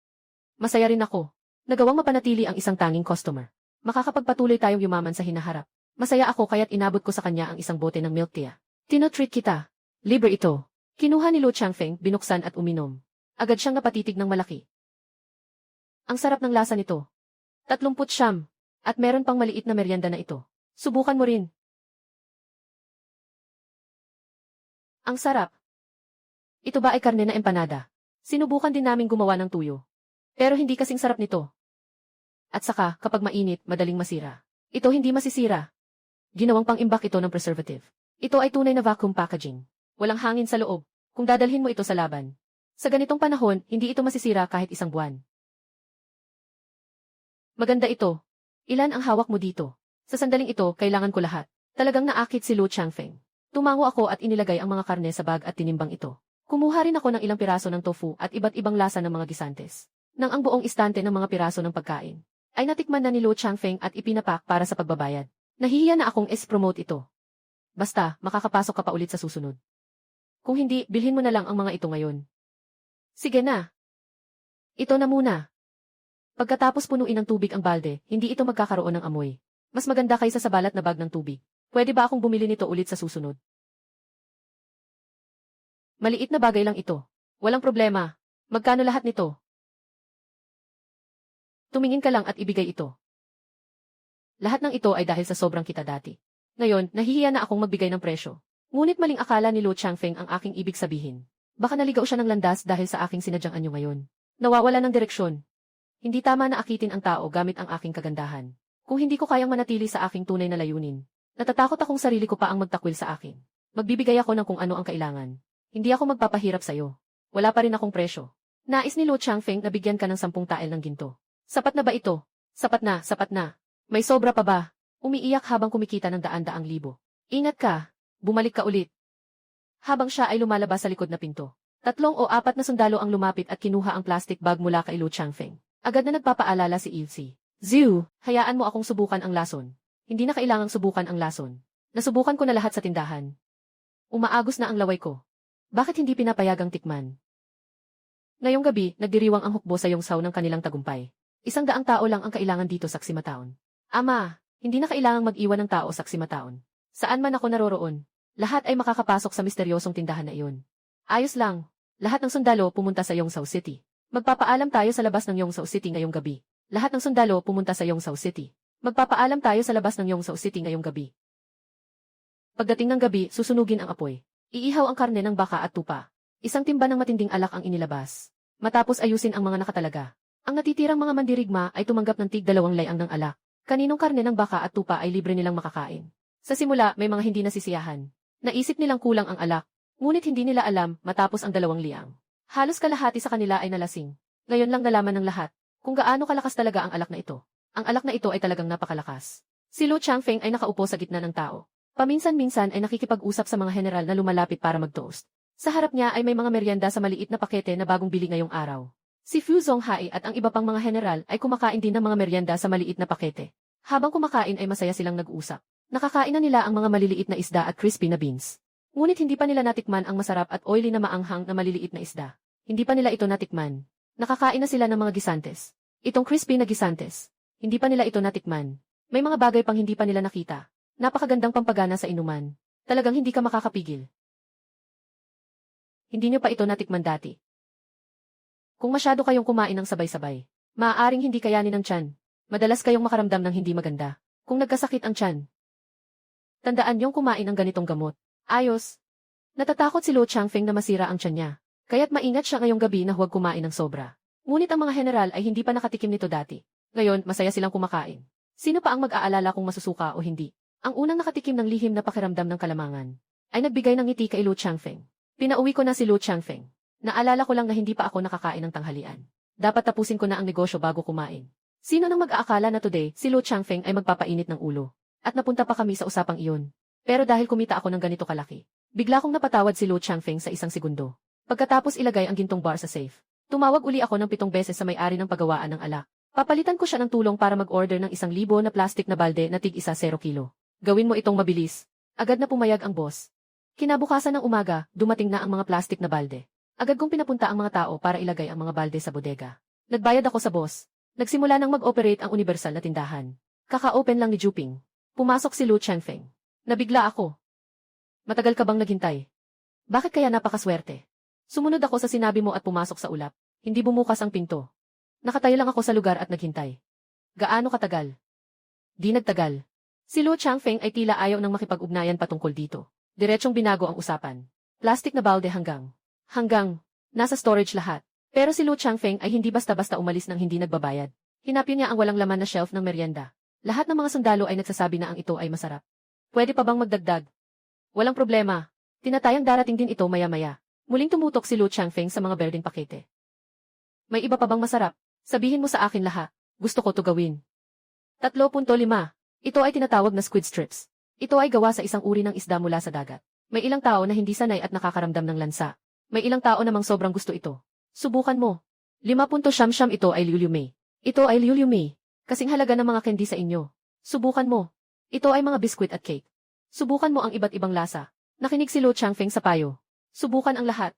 Masaya rin ako. Nagawang mapanatili ang isang tanging customer. Makakapagpatuloy tayong yumaman sa hinaharap. Masaya ako kaya't inabot ko sa kanya ang isang bote ng milk tea. Tinotreat kita. Libre ito. Kinuha ni Lu Changfeng, binuksan at uminom. Agad siyang napatitig ng malaki. Ang sarap ng lasa nito. 39. At meron pang maliit na merienda na ito. Subukan mo rin. Ang sarap. Ito ba ay karne na empanada? Sinubukan din naming gumawa ng tuyo. Pero hindi kasing sarap nito. At saka, kapag mainit, madaling masira. Ito hindi masisira. Ginawang pang-imbak ito ng preservative. Ito ay tunay na vacuum packaging. Walang hangin sa loob. Kung dadalhin mo ito sa laban. Sa ganitong panahon, hindi ito masisira kahit isang buwan. Maganda ito. Ilan ang hawak mo dito? Sa sandaling ito, kailangan ko lahat. Talagang naakit si Lu Changfeng. Tumango ako at inilagay ang mga karne sa bag at tinimbang ito. Kumuha rin ako ng ilang piraso ng tofu at iba't ibang lasa ng mga gisantes. Nang ang buong istante ng mga piraso ng pagkain ay natikman na ni Lu Changfeng at ipinapak para sa pagbabayad. Nahihiya na akong promote ito. Basta, makakapasok ka pa ulit sa susunod. Kung hindi, bilhin mo na lang ang mga ito ngayon. Sige na. Ito na muna. Pagkatapos punuin ng tubig ang balde, hindi ito magkakaroon ng amoy. Mas maganda kaysa sa balat na bag ng tubig. Pwede ba akong bumili nito ulit sa susunod? Maliit na bagay lang ito. Walang problema. Magkano lahat nito? Tumingin ka lang at ibigay ito. Lahat ng ito ay dahil sa sobrang kita dati. Ngayon, nahihiya na akong magbigay ng presyo. Ngunit maling akala ni Lu Changfeng ang aking ibig sabihin. Baka naligaw siya ng landas dahil sa aking sinadyang anyo ngayon. Nawawala ng direksyon. Hindi tama na akitin ang tao gamit ang aking kagandahan. Kung hindi ko kayang manatili sa aking tunay na layunin, natatakot akong sarili ko pa ang magtakwil sa akin. Magbibigay ako ng kung ano ang kailangan. Hindi ako magpapahirap sa'yo. Wala pa rin akong presyo. Nais ni Lu Changfeng na bigyan ka ng 10 tael ng ginto. Sapat na ba ito? Sapat na, sapat na. May sobra pa ba? Umiiyak habang kumikita ng daan-daang libo. Ingat ka. Bumalik ka ulit. Habang siya ay lumalabas sa likod na pinto. 3 o 4 na sundalo ang lumapit at kinuha ang plastic bag mula kay Lu Changfeng. Agad na nagpapaalala si Ilse. Ziu, hayaan mo akong subukan ang lason. Hindi na kailangang subukan ang lason. Nasubukan ko na lahat sa tindahan. Umaagos na ang laway ko. Bakit hindi pinapayagang tikman? Ngayong gabi, nagdiriwang ang hukbo sa yongsaw ng kanilang tagumpay. 100 tao lang ang kailangan dito sa Ximaton. Ama, hindi na kailangang mag-iwan ng tao sa Ximaton. Saan man ako naroroon, lahat ay makakapasok sa misteryosong tindahan na iyon. Ayos lang, lahat ng sundalo pumunta sa Yongzhou City. Magpapaalam tayo sa labas ng Yongzhou City ngayong gabi. Lahat ng sundalo pumunta sa Yongzhou City. Magpapaalam tayo sa labas ng Yongzhou City ngayong gabi. Pagdating ng gabi, susunugin ang apoy. Iihaw ang karne ng baka at tupa. 1 timba ng matinding alak ang inilabas. Matapos ayusin ang mga nakatalaga. Ang natitirang mga mandirigma ay tumanggap ng tig 2 layang ng alak. Kaninong karne ng baka at tupa ay libre nilang makakain. Sa simula, may mga hindi nasisiyahan. Naisip nilang kulang ang alak. Ngunit hindi nila alam, matapos ang 2 liang. Halos kalahati sa kanila ay nalasing. Ngayon lang nalaman ng lahat kung gaano kalakas talaga ang alak na ito. Ang alak na ito ay talagang napakalakas. Si Lu Changfeng ay nakaupo sa gitna ng tao. Paminsan-minsan ay nakikipag-usap sa mga general na lumalapit para mag-toast. Sa harap niya ay may mga merienda sa maliit na pakete na bagong bili ngayong araw. Si Fu Zonghai at ang iba pang mga general ay kumakain din ng mga merienda sa maliit na pakete. Habang kumakain ay masaya silang nag-uusap. Nakakain na nila ang mga maliliit na isda at crispy na beans. Ngunit hindi pa nila natikman ang masarap at oily na maanghang na maliliit na isda. Hindi pa nila ito natikman. Nakakain na sila ng mga gisantes. Itong crispy na gisantes. Hindi pa nila ito natikman. May mga bagay pang hindi pa nila nakita. Napakagandang pampagana sa inuman. Talagang hindi ka makakapigil. Hindi niyo pa ito natikman dati. Kung masyado kayong kumain ng sabay-sabay, maaaring hindi kayanin ng tiyan. Madalas kayong makaramdam ng hindi maganda. Kung nagkasakit ang tiyan, tandaan niyong kumain ng ganitong gamot. Ayos. Natatakot si Lu Changfeng na masira ang tiyan niya. Kaya't maingat siya ngayong gabi na huwag kumain ng sobra. Ngunit ang mga general ay hindi pa nakatikim nito dati. Ngayon, masaya silang kumakain. Sino pa ang mag-aalala kung masusuka o hindi? Ang unang nakatikim ng lihim na pakiramdam ng kalamangan ay nagbigay ng ngiti kay Lu Changfeng. Pinauwi ko na si Lu Changfeng. Naalala ko lang na hindi pa ako nakakain ng tanghalian. Dapat tapusin ko na ang negosyo bago kumain. Sino nang mag-aakala na today si Lu Changfeng ay magpapainit ng ulo? At napunta pa kami sa usapang iyon. Pero dahil kumita ako ng ganito kalaki, bigla kong napatawad si Lu Changfeng sa isang segundo. Pagkatapos ilagay ang gintong bar sa safe, tumawag uli ako ng 7 beses sa may-ari ng pagawaan ng alak. Papalitan ko siya ng tulong para mag-order ng 1,000 na plastic na balde na tig-isa 0 kilo. Gawin mo itong mabilis. Agad na pumayag ang boss. Kinabukasan ng umaga, dumating na ang mga plastic na balde. Agad kong pinapunta ang mga tao para ilagay ang mga balde sa bodega. Nagbayad ako sa boss. Nagsimula nang mag-operate ang universal na tindahan. Kaka-open lang ni Juping. Pumasok si Lu Changfeng. Nabigla ako. Matagal ka bang naghintay? Bakit kaya napakaswerte? Sumunod ako sa sinabi mo at pumasok sa ulap. Hindi bumukas ang pinto. Nakatayo lang ako sa lugar at naghintay. Gaano katagal? Di nagtagal. Si Lu Changfeng ay tila ayaw nang makipag-ugnayan patungkol dito. Diretsong binago ang usapan. Plastic na balde hanggang nasa storage lahat. Pero si Lu Changfeng ay hindi basta-basta umalis nang hindi nagbabayad. Hinapin niya ang walang laman na shelf ng merienda. Lahat ng mga sundalo ay nagsasabi na ang ito ay masarap. Pwede pa bang magdagdag? Walang problema. Tinatayang darating din ito maya-maya. Muling tumutok si Lu Changfeng sa mga berdeng pakete. May iba pa bang masarap? Sabihin mo sa akin lahat. Gusto ko to gawin. 3.5. Ito ay tinatawag na squid strips. Ito ay gawa sa isang uri ng isda mula sa dagat. May ilang tao na hindi sanay at nakakaramdam ng lansa. May ilang tao namang sobrang gusto ito. Subukan mo. 5.7 ito ay Liu Mei. Ito ay Liu Mei. Kasing halaga ng mga candy sa inyo. Subukan mo. Ito ay mga biskwit at cake. Subukan mo ang iba't ibang lasa. Nakinig si Lu Changfeng sa payo. Subukan ang lahat.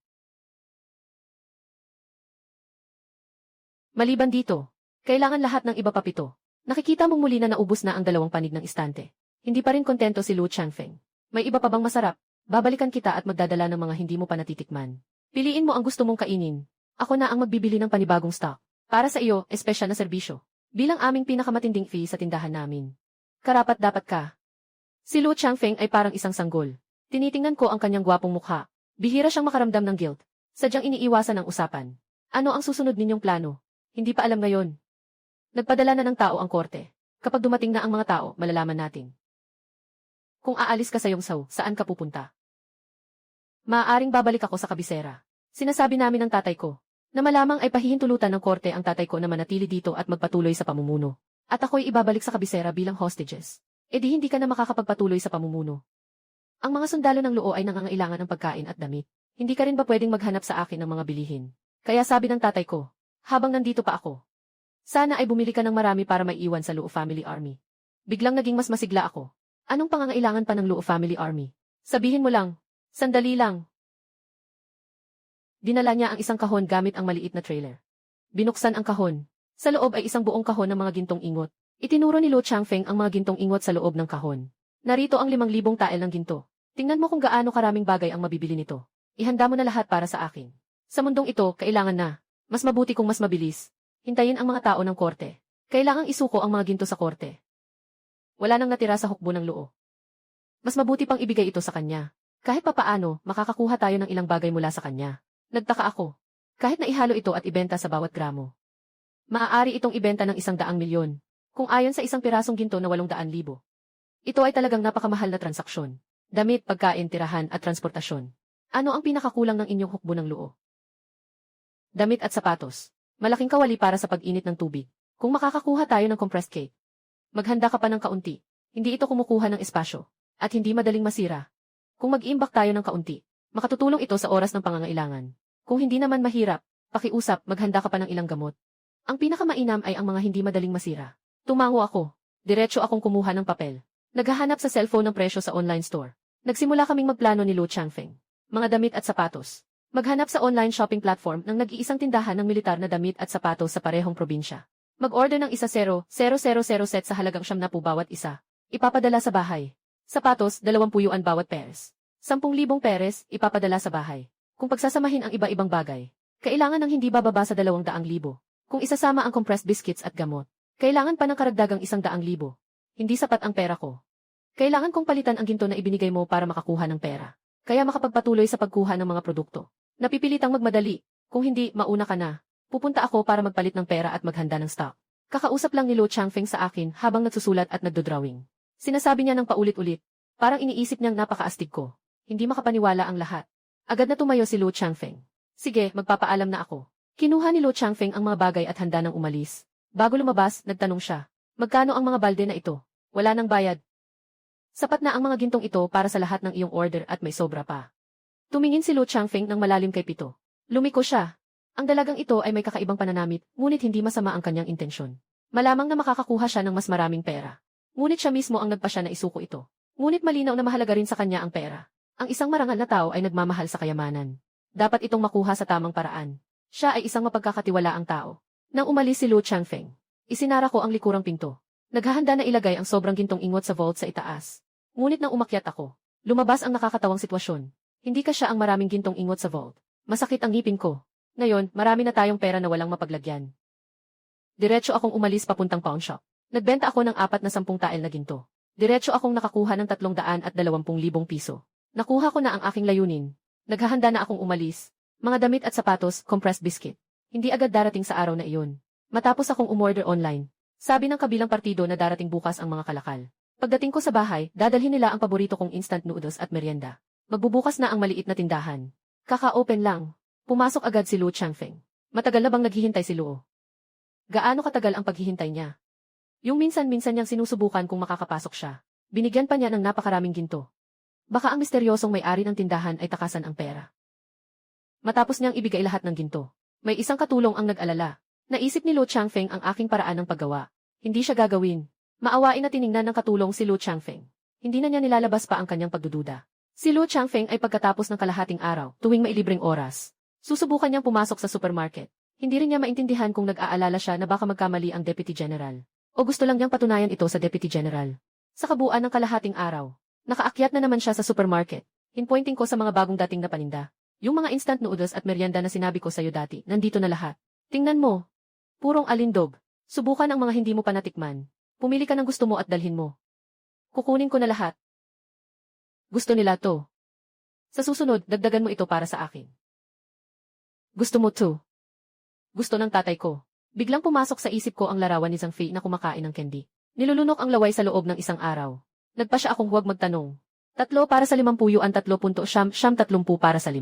Maliban dito, kailangan lahat ng iba pa 7. Nakikita mong muli na naubos na ang 2 panig ng istante. Hindi pa rin kontento si Lu Changfeng. May iba pa bang masarap? Babalikan kita at magdadala ng mga hindi mo pa natitikman. Piliin mo ang gusto mong kainin. Ako na ang magbibili ng panibagong stock. Para sa iyo, espesyal na serbisyo. Bilang aming pinakamatinding fee sa tindahan namin. Karapat-dapat ka. Si Lu Changfeng ay parang isang sanggol. Tinitingnan ko ang kanyang gwapong mukha. Bihira siyang makaramdam ng guilt. Sadyang iniiwasan ang usapan. Ano ang susunod ninyong plano? Hindi pa alam ngayon. Nagpadala na ng tao ang korte. Kapag dumating na ang mga tao, malalaman natin. Kung aalis ka sa Yongzhou, saan ka pupunta? Maaaring babalik ako sa kabisera. Sinasabi namin ng tatay ko, na malamang ay pahihintulutan ng korte ang tatay ko na manatili dito at magpatuloy sa pamumuno. At ako'y ibabalik sa kabisera bilang hostages. E di hindi ka na makakapagpatuloy sa pamumuno. Ang mga sundalo ng Luo ay nangangailangan ng pagkain at damit. Hindi ka rin ba pwedeng maghanap sa akin ng mga bilihin? Kaya sabi ng tatay ko, habang nandito pa ako, sana ay bumili ka ng marami para maiiwan sa Luo Family Army. Biglang naging mas masigla ako. Anong pangangailangan pa ng Luo Family Army? Sabihin mo lang. Sandali lang. Dinala niya ang isang kahon gamit ang maliit na trailer. Binuksan ang kahon. Sa loob ay isang buong kahon ng mga gintong ingot. Itinuro ni Lu Changfeng ang mga gintong ingot sa loob ng kahon. Narito ang 5,000 tael ng ginto. Tingnan mo kung gaano karaming bagay ang mabibili nito. Ihanda mo na lahat para sa akin. Sa mundong ito, kailangan na. Mas mabuti kung mas mabilis. Hintayin ang mga tao ng korte. Kailangang isuko ang mga ginto sa korte. Wala nang natira sa hukbo ng Luo. Mas mabuti pang ibigay ito sa kanya. Kahit papaano, makakakuha tayo ng ilang bagay mula sa kanya. Nagtaka ako. Kahit na ihalo ito at ibenta sa bawat gramo. Maaari itong ibenta ng 100 milyon. Kung ayon sa isang pirasong ginto na 800,000. Ito ay talagang napakamahal na transaksyon. Damit, pagkain, tirahan at transportasyon. Ano ang pinakakulang ng inyong hukbo ng Luo? Damit at sapatos. Malaking kawali para sa pag-init ng tubig. Kung makakakuha tayo ng compressed cake. Maghanda ka pa ng kaunti. Hindi ito kumukuha ng espasyo. At hindi madaling masira. Kung mag-iimbak tayo ng kaunti, makatutulong ito sa oras ng pangangailangan. Kung hindi naman mahirap, pakiusap, maghanda ka pa ng ilang gamot. Ang pinakamainam ay ang mga hindi madaling masira. Tumango ako. Diretso akong kumuha ng papel. Naghahanap sa cellphone ng presyo sa online store. Nagsimula kaming magplano ni Lu Changfeng. Mga damit at sapatos. Maghanap sa online shopping platform ng nag-iisang tindahan ng militar na damit at sapatos sa parehong probinsya. Mag-order ng 10,000 set sa halagang 70 bawat isa. Ipapadala sa bahay. Sapatos, 20 yuan bawat peres. 10,000 peres, ipapadala sa bahay. Kung pagsasamahin ang iba-ibang bagay, kailangan ng hindi bababa sa 200,000. Kung isasama ang compressed biscuits at gamot, kailangan pa ng karagdagang 100,000. Hindi sapat ang pera ko. Kailangan kong palitan ang ginto na ibinigay mo para makakuha ng pera. Kaya makapagpatuloy sa pagkuha ng mga produkto. Napipilitang magmadali. Kung hindi, mauna ka na. Pupunta ako para magpalit ng pera at maghanda ng stock. Kakausap lang ni Lo Changfeng sa akin habang nagsusulat at nagdodrawing. Sinasabi niya ng paulit-ulit. Parang iniisip niyang napakaastig ko. Hindi makapaniwala ang lahat. Agad na tumayo si Lo Changfeng. Sige, magpapaalam na ako. Kinuha ni Lo Changfeng ang mga bagay at handa nang umalis. Bago lumabas, nagtanong siya. Magkano ang mga balde na ito? Wala nang bayad. Sapat na ang mga gintong ito para sa lahat ng iyong order at may sobra pa. Tumingin si Lo Changfeng ng malalim kay Pito. Lumiko siya. Ang dalagang ito ay may kakaibang pananamit, ngunit hindi masama ang kanyang intensyon. Malamang na makakakuha siya ng mas maraming pera. Ngunit siya mismo ang nagpasya na isuko ito. Ngunit malinaw na mahalaga rin sa kanya ang pera. Ang isang marangal na tao ay nagmamahal sa kayamanan. Dapat itong makuha sa tamang paraan. Siya ay isang mapagkakatiwalaang tao. Nang umalis si Lo Changfeng, isinara ko ang likurang pinto. Naghahanda na ilagay ang sobrang gintong ingot sa vault sa itaas. Ngunit nang umakyat ako, lumabas ang nakakatawang sitwasyon. Hindi ka siya ang maraming gintong ingot sa vault. Masakit ang ngipin ko. Ngayon, marami na tayong pera na walang mapaglagyan. Diretso akong umalis papuntang pawn shop. Nagbenta ako ng 40 tael na ginto. Diretso akong nakakuha ng 320,000 piso. Nakuha ko na ang aking layunin. Naghahanda na akong umalis. Mga damit at sapatos, compressed biscuit. Hindi agad darating sa araw na iyon. Matapos akong umorder online. Sabi ng kabilang partido na darating bukas ang mga kalakal. Pagdating ko sa bahay, dadalhin nila ang paborito kong instant noodles at merienda. Magbubukas na ang maliit na tindahan. Kaka-open lang. Pumasok agad si Lo Changfeng. Matagal na bang naghihintay si Luo? Gaano katagal ang paghihintay niya? Yung minsan-minsan niyang sinusubukan kung makakapasok siya. Binigyan pa niya ng napakaraming ginto. Baka ang misteryosong may-ari ng tindahan ay takasan ang pera. Matapos niyang ibigay lahat ng ginto, may isang katulong ang nag-alala. Naisip ni Lo Changfeng ang aking paraan ng paggawa. Hindi siya gagawin. Maawain na tiningnan ng katulong si Lo Changfeng. Hindi na niya nilalabas pa ang kanyang pagdududa. Si Lo Changfeng ay pagkatapos ng kalahating araw, tuwing may libreng oras, susubukan niyang pumasok sa supermarket. Hindi rin niya maintindihan kung nag-aalala siya na baka magkamali ang Deputy General. O gusto lang niyang patunayan ito sa Deputy General. Sa kabuuan ng kalahating araw, nakaakyat na naman siya sa supermarket. Pinpointing ko sa mga bagong dating na paninda. Yung mga instant noodles at merienda na sinabi ko sa'yo dati, nandito na lahat. Tingnan mo. Purong alindog. Subukan ang mga hindi mo pa natikman. Pumili ka ng gusto mo at dalhin mo. Kukunin ko na lahat. Gusto nila to. Sa susunod, dagdagan mo ito para sa akin. Gusto mo to. Gusto ng tatay ko. Biglang pumasok sa isip ko ang larawan ni Zhang Fei na kumakain ng candy. Nilulunok ang laway sa loob ng isang araw. Nagpa siya akong huwag magtanong. 3 para sa 50 ang 3.30 para sa 5.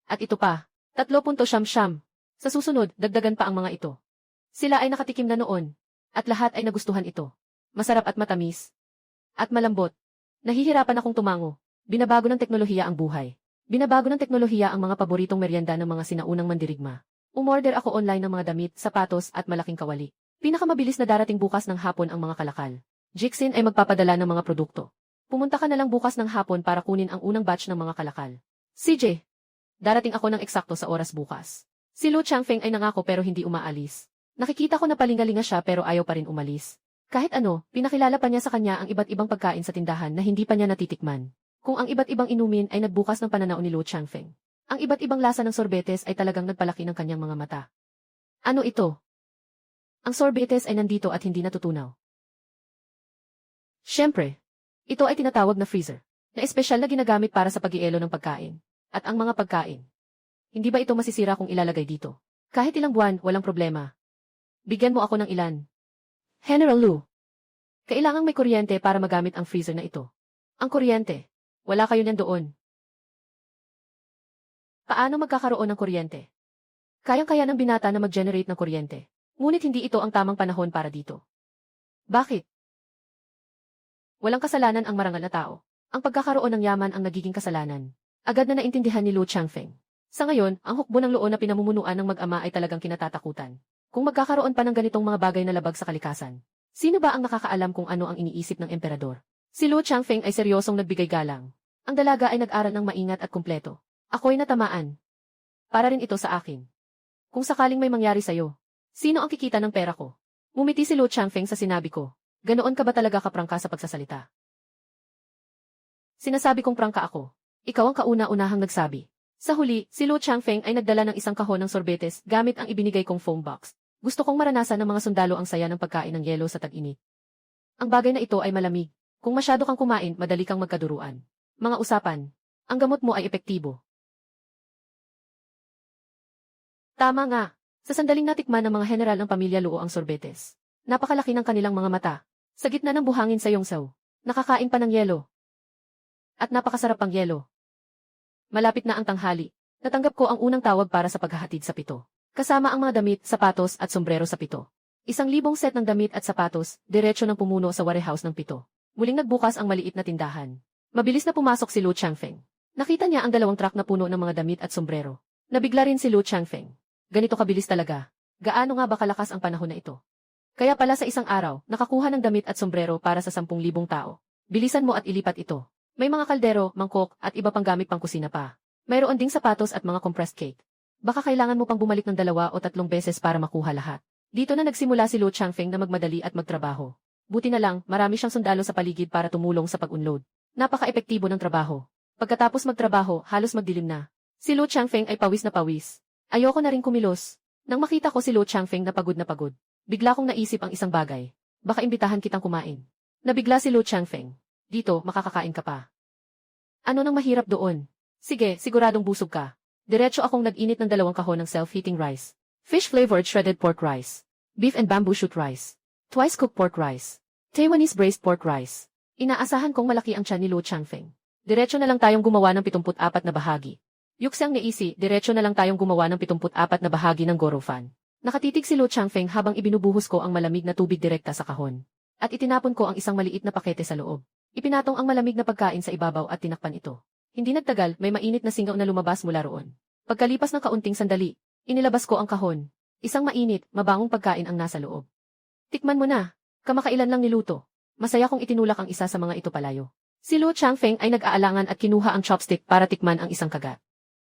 At ito pa, 3.70. Sa susunod, dagdagan pa ang mga ito. Sila ay nakatikim na noon. At lahat ay nagustuhan ito. Masarap at matamis. At malambot. Nahihirapan akong tumango. Binabago ng teknolohiya ang buhay. Binabago ng teknolohiya ang mga paboritong merienda ng mga sinaunang mandirigma. Umorder ako online ng mga damit, sapatos at malaking kawali. Pinakamabilis na darating bukas ng hapon ang mga kalakal. Jixin ay magpapadala ng mga produkto. Pumunta ka na lang bukas ng hapon para kunin ang unang batch ng mga kalakal. CJ, darating ako ng eksakto sa oras bukas. Si Lo Changfeng ay nangako pero hindi umaalis. Nakikita ko na palingalinga siya pero ayaw pa rin umalis. Kahit ano, pinakilala pa niya sa kanya ang iba't ibang pagkain sa tindahan na hindi pa niya natitikman. Kung ang iba't ibang inumin ay nagbukas ng pananaw ni Lo Changfeng. Ang iba't ibang lasa ng sorbetes ay talagang nagpalaki ng kanyang mga mata. Ano ito? Ang sorbetes ay nandito at hindi natutunaw. Siyempre, ito ay tinatawag na freezer, na espesyal na ginagamit para sa pag-ielo ng pagkain. At ang mga pagkain. Hindi ba ito masisira kung ilalagay dito? Kahit ilang buwan, walang problema. Bigyan mo ako ng ilan. General Lu. Kailangang may kuryente para magamit ang freezer na ito. Ang kuryente. Wala kayo niyan doon. Paano magkakaroon ng kuryente? Kayang-kaya ng binata na mag-generate ng kuryente. Ngunit hindi ito ang tamang panahon para dito. Bakit? Walang kasalanan ang marangal na tao. Ang pagkakaroon ng yaman ang nagiging kasalanan. Agad na naintindihan ni Lo Changfeng. Sa ngayon, ang hukbo ng Luo na pinamumunuan ng mag-ama ay talagang kinatatakutan. Kung magkakaroon pa ng ganitong mga bagay na labag sa kalikasan, sino ba ang nakakaalam kung ano ang iniisip ng emperador? Si Lo Changfeng ay seryosong nagbigay galang. Ang dalaga ay nag-aral ng maingat at kumpleto. Ako'y natamaan. Para rin ito sa akin. Kung sakaling may mangyari sa'yo, sino ang kikita ng pera ko? Ngumiti si Lo Changfeng sa sinabi ko. Ganoon ka ba talaga kaprangka sa pagsasalita? Sinasabi kong prangka ako. Ikaw ang kauna-unahang nagsabi. Sa huli, si Lo Changfeng ay nagdala ng isang kahon ng sorbetes gamit ang ibinigay kong foam box. Gusto kong maranasan ng mga sundalo ang saya ng pagkain ng yelo sa tag-init. Ang bagay na ito ay malamig. Kung masyado kang kumain, madali kang magkaduruan. Mga usapan. Ang gamot mo ay epektibo. Tama nga. Sa sandaling natikman ng mga general ng pamilya Luo ang sorbetes. Napakalaki ng kanilang mga mata. Sa gitna ng buhangin sa yongsaw. Nakakain pa ng yelo. At napakasarap ang yelo. Malapit na ang tanghali. Natanggap ko ang unang tawag para sa paghahatid sa pito. Kasama ang mga damit, sapatos at sombrero sa pito. 1,000 set ng damit at sapatos, diretso ng pumuno sa warehouse ng pito. Muling nagbukas ang maliit na tindahan. Mabilis na pumasok si Lu Changfeng. Nakita niya ang 2 truck na puno ng mga damit at sombrero. Nabigla rin si Lu Changfeng. Ganito kabilis talaga. Gaano nga ba kalakas ang panahon na ito? Kaya pala sa isang araw, nakakuha ng damit at sombrero para sa 10,000 tao. Bilisan mo at ilipat ito. May mga kaldero, mangkok, at iba pang gamit pang kusina pa. Mayroon ding sapatos at mga compressed cake. Baka kailangan mo pang bumalik ng 2 o 3 beses para makuha lahat. Dito na nagsimula si Lu Changfeng na magmadali at magtrabaho. Buti na lang, marami siyang sundalo sa paligid para tumulong sa pag-unload. Napaka-epektibo ng trabaho. Pagkatapos magtrabaho, halos magdilim na. Si Lu Changfeng ay pawis na pawis. Ayoko na rin kumilos. Nang makita ko si Lu Changfeng na pagod, bigla kong naisip ang isang bagay. Baka imbitahan kitang kumain. Nabigla si Lu Changfeng. Dito, makakakain ka pa. Ano nang mahirap doon? Sige, siguradong busog ka. Diretso akong nag-init ng 2 kahon ng self-heating rice. Fish-flavored shredded pork rice. Beef and bamboo shoot rice. Twice-cooked pork rice. Taiwanese braised pork rice. Inaasahan kong malaki ang tiyan ni Lu Changfeng. Diretso na lang tayong gumawa ng 74 na bahagi. Yuksang Neisi, diretso na lang tayong gumawa ng 74 na bahagi ng gorofan. Nakatitig si Lu Changfeng habang ibinubuhos ko ang malamig na tubig direkta sa kahon. At itinapon ko ang isang maliit na pakete sa loob. Ipinatong ang malamig na pagkain sa ibabaw at tinakpan ito. Hindi nagtagal, may mainit na singaw na lumabas mula roon. Pagkalipas ng kaunting sandali, inilabas ko ang kahon. Isang mainit, mabangong pagkain ang nasa loob. Tikman mo na. Kamakailan lang niluto. Masaya kong itinulak ang isa sa mga ito palayo. Si Lu Changfeng ay nag-aalangan at kinuha ang chopstick para tikman ang isang kagat.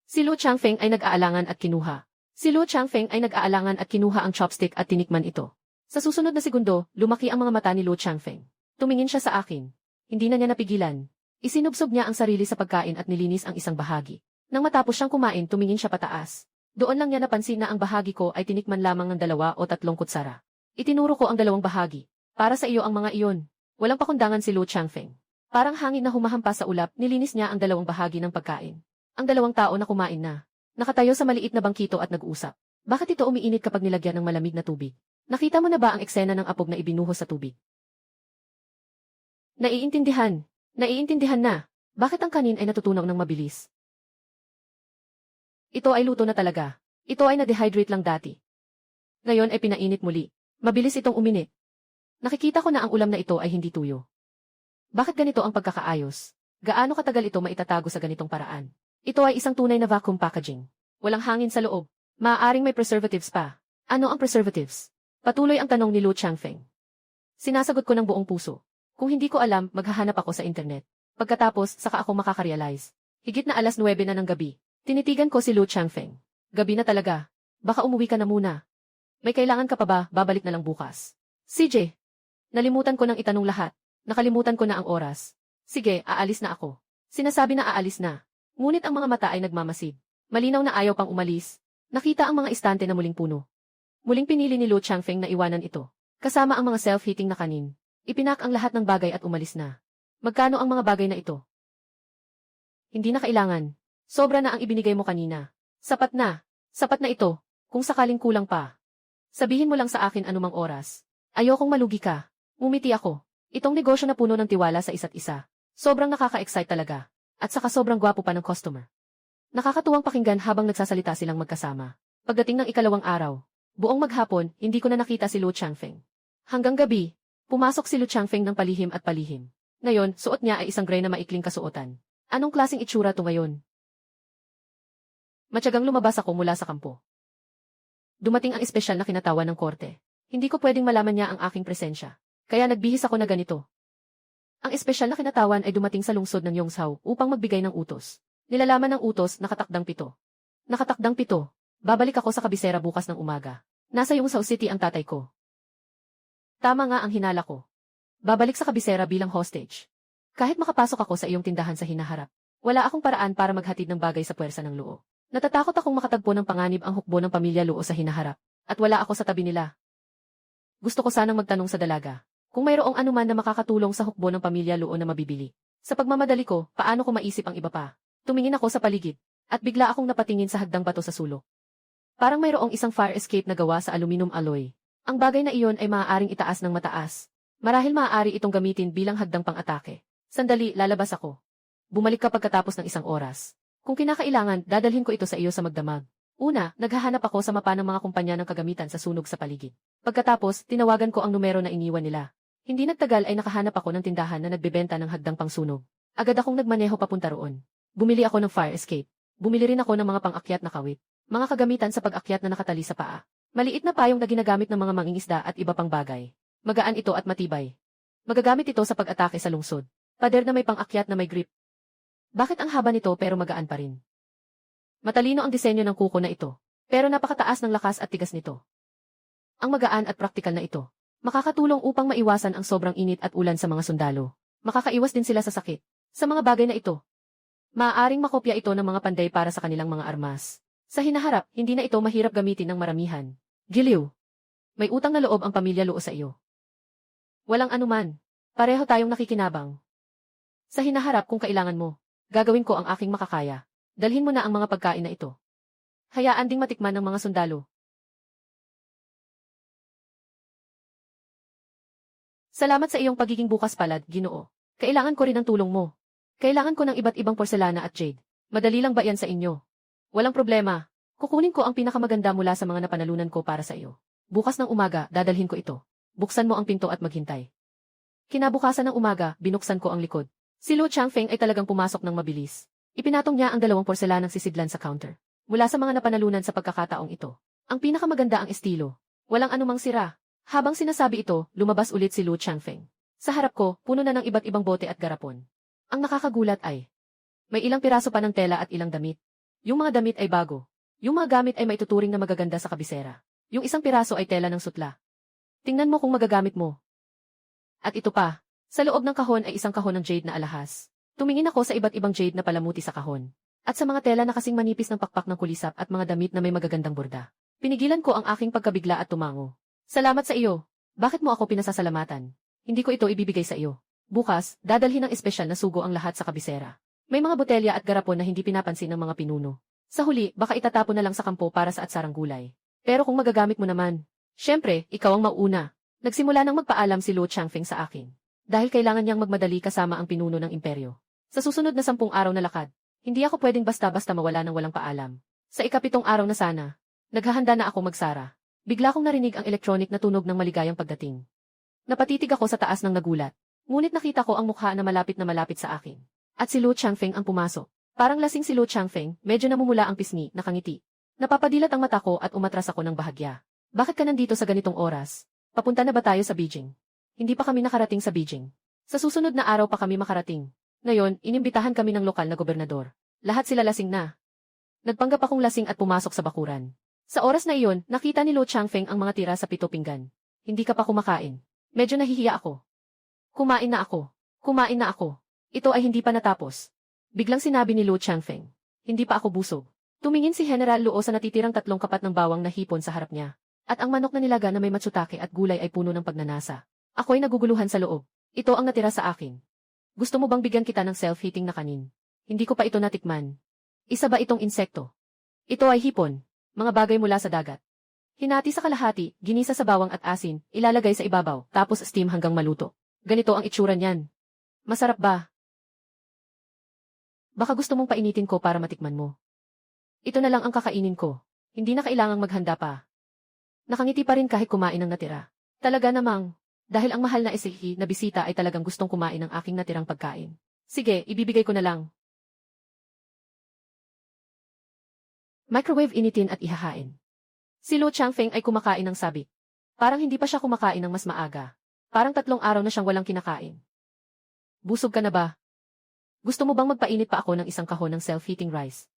Si Lu Changfeng ay nag-aalangan at kinuha. Si Lu Changfeng ay nag-aalangan at kinuha ang chopstick at tinikman ito. Sa susunod na segundo, lumaki ang mga mata ni Lu Changfeng. Tumingin siya sa akin. Hindi na niya napigilan. Isinubsob niya ang sarili sa pagkain at nilinis ang isang bahagi. Nang matapos siyang kumain, tumingin siya pataas. Doon lang niya napansin na ang bahagi ko ay tinikman lamang ng 2 o 3 kutsara. Itinuro ko ang 2 bahagi. Para sa iyo ang mga iyon. Walang pakundangan si Lu Changfeng. Parang hangin na humahampas sa ulap, nilinis niya ang 2 bahagi ng pagkain. Ang 2 tao na kumain na. Nakatayo sa maliit na bangkito at nag-uusap. Bakit ito umiinit kapag nilagyan ng malamig na tubig? Nakita mo na ba ang eksena ng apog na ibinuhos sa tubig? Naiintindihan. Naiintindihan na. Bakit ang kanin ay natutunaw ng mabilis? Ito ay luto na talaga. Ito ay na-dehydrate lang dati. Ngayon ay pinainit muli. Mabilis itong uminit. Nakikita ko na ang ulam na ito ay hindi tuyo. Bakit ganito ang pagkakaayos? Gaano katagal ito maitatago sa ganitong paraan? Ito ay isang tunay na vacuum packaging. Walang hangin sa loob. Maaaring may preservatives pa. Ano ang preservatives? Patuloy ang tanong ni Lu Changfeng. Sinasagot ko ng buong puso. Kung hindi ko alam, maghahanap ako sa internet. Pagkatapos, saka ako makakarealize. Higit na 9:00 na ng gabi. Tinitigan ko si Lu Changfeng. Gabi na talaga. Baka umuwi ka na muna. May kailangan ka pa ba? Babalik na lang bukas. CJ. Nalimutan ko nang itanong lahat. Nakalimutan ko na ang oras. Sige, aalis na ako. Sinasabi na aalis na. Ngunit ang mga mata ay nagmamasid. Malinaw na ayaw pang umalis. Nakita ang mga istante na muling puno. Muling pinili ni Lu Changfeng na iwanan ito. Kasama ang mga self-heating na kanin. Ipinak ang lahat ng bagay at umalis na. Magkano ang mga bagay na ito? Hindi na kailangan. Sobra na ang ibinigay mo kanina. Sapat na. Sapat na ito. Kung sakaling kulang pa. Sabihin mo lang sa akin anumang oras. Ayokong malugi ka. Ngumiti ako. Itong negosyo na puno ng tiwala sa isa't isa. Sobrang nakaka-excite talaga. At saka sobrang gwapo pa ng customer. Nakakatuwang pakinggan habang nagsasalita silang magkasama. Pagdating ng 2 araw, buong maghapon, hindi ko na nakita si Lu Changfeng. Hanggang gabi, pumasok si Lu Changfeng ng palihim at palihim. Ngayon, suot niya ay isang gray na maikling kasuotan. Anong klaseng itsura to ngayon? Matyagang lumabas ako mula sa kampo. Dumating ang espesyal na kinatawan ng korte. Hindi ko pwedeng malaman niya ang aking presensya. Kaya nagbihis ako na ganito. Ang espesyal na kinatawan ay dumating sa lungsod ng Yongzhou upang magbigay ng utos. Nilalaman ng utos, nakatakdang 7. Nakatakdang 7. Babalik ako sa kabisera bukas ng umaga. Nasa Yongzhou City ang tatay ko. Tama nga ang hinala ko. Babalik sa kabisera bilang hostage. Kahit makapasok ako sa iyong tindahan sa hinaharap, wala akong paraan para maghatid ng bagay sa puwersa ng Luo. Natatakot akong makatagpo ng panganib ang hukbo ng pamilya Luo sa hinaharap, at wala ako sa tabi nila. Gusto ko sanang magtanong sa dalaga. Kung mayroong anuman na makakatulong sa hukbo ng pamilya Luo na mabibili. Sa pagmamadali ko, paano ko maisip ang iba pa? Tumingin ako sa paligid, at bigla akong napatingin sa hagdang bato sa sulok. Parang mayroong isang fire escape na gawa sa aluminum alloy. Ang bagay na iyon ay maaaring itaas ng mataas. Marahil maaari itong gamitin bilang hagdang pang-atake. Sandali, lalabas ako. Bumalik ka pagkatapos ng 1 oras. Kung kinakailangan, dadalhin ko ito sa iyo sa magdamag. Una, naghahanap ako sa mapa ng mga kumpanya ng kagamitan sa sunog sa paligid. Pagkatapos, tinawagan ko ang numero na iniwan nila. Hindi nagtagal ay nakahanap ako ng tindahan na nagbebenta ng hagdang pangsunog. Agad akong nagmaneho papunta roon. Bumili ako ng fire escape. Bumili rin ako ng mga pang-akyat na kawit. Mga kagamitan sa pag-akyat na nakatali sa paa. Maliit na payong na ginagamit ng mga mangingisda at iba pang bagay. Magaan ito at matibay. Magagamit ito sa pag-atake sa lungsod. Pader na may pang-akyat na may grip. Bakit ang haba nito pero magaan pa rin? Matalino ang disenyo ng kuko na ito. Pero napakataas ng lakas at tigas nito. Ang magaan at praktikal na ito. Makakatulong upang maiwasan ang sobrang init at ulan sa mga sundalo. Makakaiwas din sila sa sakit. Sa mga bagay na ito. Maaaring makopya ito ng mga panday para sa kanilang mga armas. Sa hinaharap, hindi na ito mahirap gamitin ng maramihan. Giliw. May utang na loob ang pamilya Luo sa iyo. Walang anuman. Pareho tayong nakikinabang. Sa hinaharap kung kailangan mo, gagawin ko ang aking makakaya. Dalhin mo na ang mga pagkain na ito. Hayaan ding matikman ng mga sundalo. Salamat sa iyong pagiging bukas palad, Ginoo. Kailangan ko rin ang tulong mo. Kailangan ko ng iba't ibang porselana at jade. Madali lang ba yan sa inyo? Walang problema. Kukunin ko ang pinakamaganda mula sa mga napanalunan ko para sa iyo. Bukas ng umaga, dadalhin ko ito. Buksan mo ang pinto at maghintay. Kinabukasan ng umaga, binuksan ko ang likod. Si Luo Changfeng ay talagang pumasok ng mabilis. Ipinatong niya ang 2 porselanang sisidlan sa counter. Mula sa mga napanalunan sa pagkakataong ito. Ang pinakamaganda ang estilo. Walang anumang sira. Habang sinasabi ito, lumabas ulit si Luo Changfeng. Sa harap ko, puno na ng iba't ibang bote at garapon. Ang nakakagulat ay, may ilang piraso pa ng tela at ilang damit. Yung mga damit ay bago. Yung mga gamit ay maituturing na magaganda sa kabisera. Yung 1 piraso ay tela ng sutla. Tingnan mo kung magagamit mo. At ito pa, sa loob ng kahon ay 1 kahon ng jade na alahas. Tumingin ako sa iba't ibang jade na palamuti sa kahon. At sa mga tela na kasing manipis ng pakpak ng kulisap at mga damit na may magagandang borda. Pinigilan ko ang aking pagkabigla at tumango. Salamat sa iyo. Bakit mo ako pinasasalamatan? Hindi ko ito ibibigay sa iyo. Bukas, dadalhin ng espesyal na sugo ang lahat sa kabisera. May mga botelya at garapon na hindi pinapansin ng mga pinuno. Sa huli, baka itatapon na lang sa kampo para sa atsarang gulay. Pero kung magagamit mo naman, syempre, ikaw ang mauuna. Nagsimula nang magpaalam si Luo Changfeng sa akin. Dahil kailangan niyang magmadali kasama ang pinuno ng imperyo. Sa susunod na 10 araw na lakad, hindi ako pwedeng basta-basta mawala ng walang paalam. Sa ika-7 araw na sana, naghahanda na ako magsara. Bigla kong narinig ang electronic na tunog ng maligayang pagdating. Napatitig ako sa taas ng nagulat. Ngunit nakita ko ang mukha na malapit sa akin. At si Luo Changfeng ang pumasok. Parang lasing si Luo Changfeng, medyo namumula ang pisngi, nakangiti. Napapadilat ang mata ko at umatras ako ng bahagya. Bakit ka nandito sa ganitong oras? Papunta na ba tayo sa Beijing? Hindi pa kami nakarating sa Beijing. Sa susunod na araw pa kami makarating. Ngayon, inimbitahan kami ng lokal na gobernador. Lahat sila lasing na. Nagpanggap akong lasing at pumasok sa bakuran. Sa oras na iyon, nakita ni Luo Changfeng ang mga tira sa 7 pinggan. Hindi ka pa kumakain. Medyo nahihiya ako. Kumain na ako. Kumain na ako. Ito ay hindi pa natapos. Biglang sinabi ni Luo Changfeng. Hindi pa ako busog. Tumingin si General Luo sa natitirang 3 kapat ng bawang na hipon sa harap niya. At ang manok na nilaga na may matsutake at gulay ay puno ng pagnanasa. Ako'y naguguluhan sa loob. Ito ang natira sa akin. Gusto mo bang bigyan kita ng self-heating na kanin? Hindi ko pa ito natikman. Isa ba itong insekto? Ito ay hipon. Mga bagay mula sa dagat. Hinati sa kalahati, ginisa sa bawang at asin, ilalagay sa ibabaw, tapos steam hanggang maluto. Ganito ang itsura niyan. Masarap ba? Baka gusto mong painitin ko para matikman mo. Ito na lang ang kakainin ko. Hindi na kailangang maghanda pa. Nakangiti pa rin kahit kumain ng natira. Talaga namang, dahil ang mahal na isihi na bisita ay talagang gustong kumain ng aking natirang pagkain. Sige, ibibigay ko na lang. Microwave initin at ihahain. Si Luo Changfeng ay kumakain ng sabik. Parang hindi pa siya kumakain ng mas maaga. Parang 3 araw na siyang walang kinakain. Busog ka na ba? Gusto mo bang magpainit pa ako ng 1 kahon ng self-heating rice?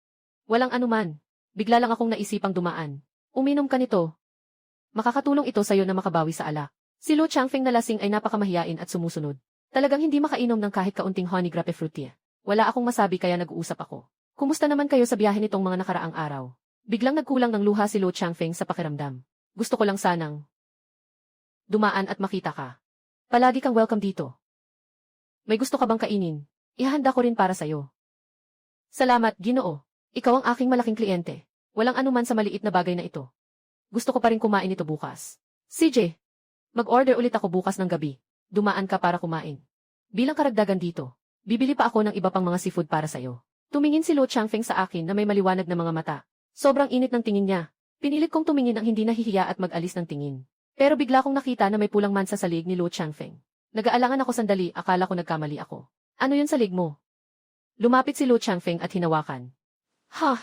Walang anuman. Bigla lang akong naisipang dumaan. Uminom ka nito. Makakatulong ito sa'yo na makabawi sa alak. Si Luo Changfeng na lasing ay napakamahiyain at sumusunod. Talagang hindi makainom ng kahit kaunting honey grape fruity. Wala akong masabi kaya nag-uusap ako. Kumusta naman kayo sa biyahe nitong mga nakaraang araw? Biglang nagkulang ng luha si Luo Changfeng sa pakiramdam. Gusto ko lang sanang dumaan at makita ka. Palagi kang welcome dito. May gusto ka bang kainin? Ihahanda ko rin para sa'yo. Salamat, Ginoo. Ikaw ang aking malaking kliyente. Walang anuman sa maliit na bagay na ito. Gusto ko pa rin kumain ito bukas. CJ, mag-order ulit ako bukas ng gabi. Dumaan ka para kumain. Bilang karagdagan dito, bibili pa ako ng iba pang mga seafood para sa'yo. Tumingin si Luo Changfeng sa akin na may maliwanag na mga mata. Sobrang init ng tingin niya. Pinilit kong tumingin ang hindi nahihiya at mag-alis ng tingin. Pero bigla kong nakita na may pulang mansa sa lig ni Luo Changfeng. Nag-aalangan ako sandali, akala ko nagkamali ako. Ano yun sa lig mo? Lumapit si Luo Changfeng at hinawakan. Ha?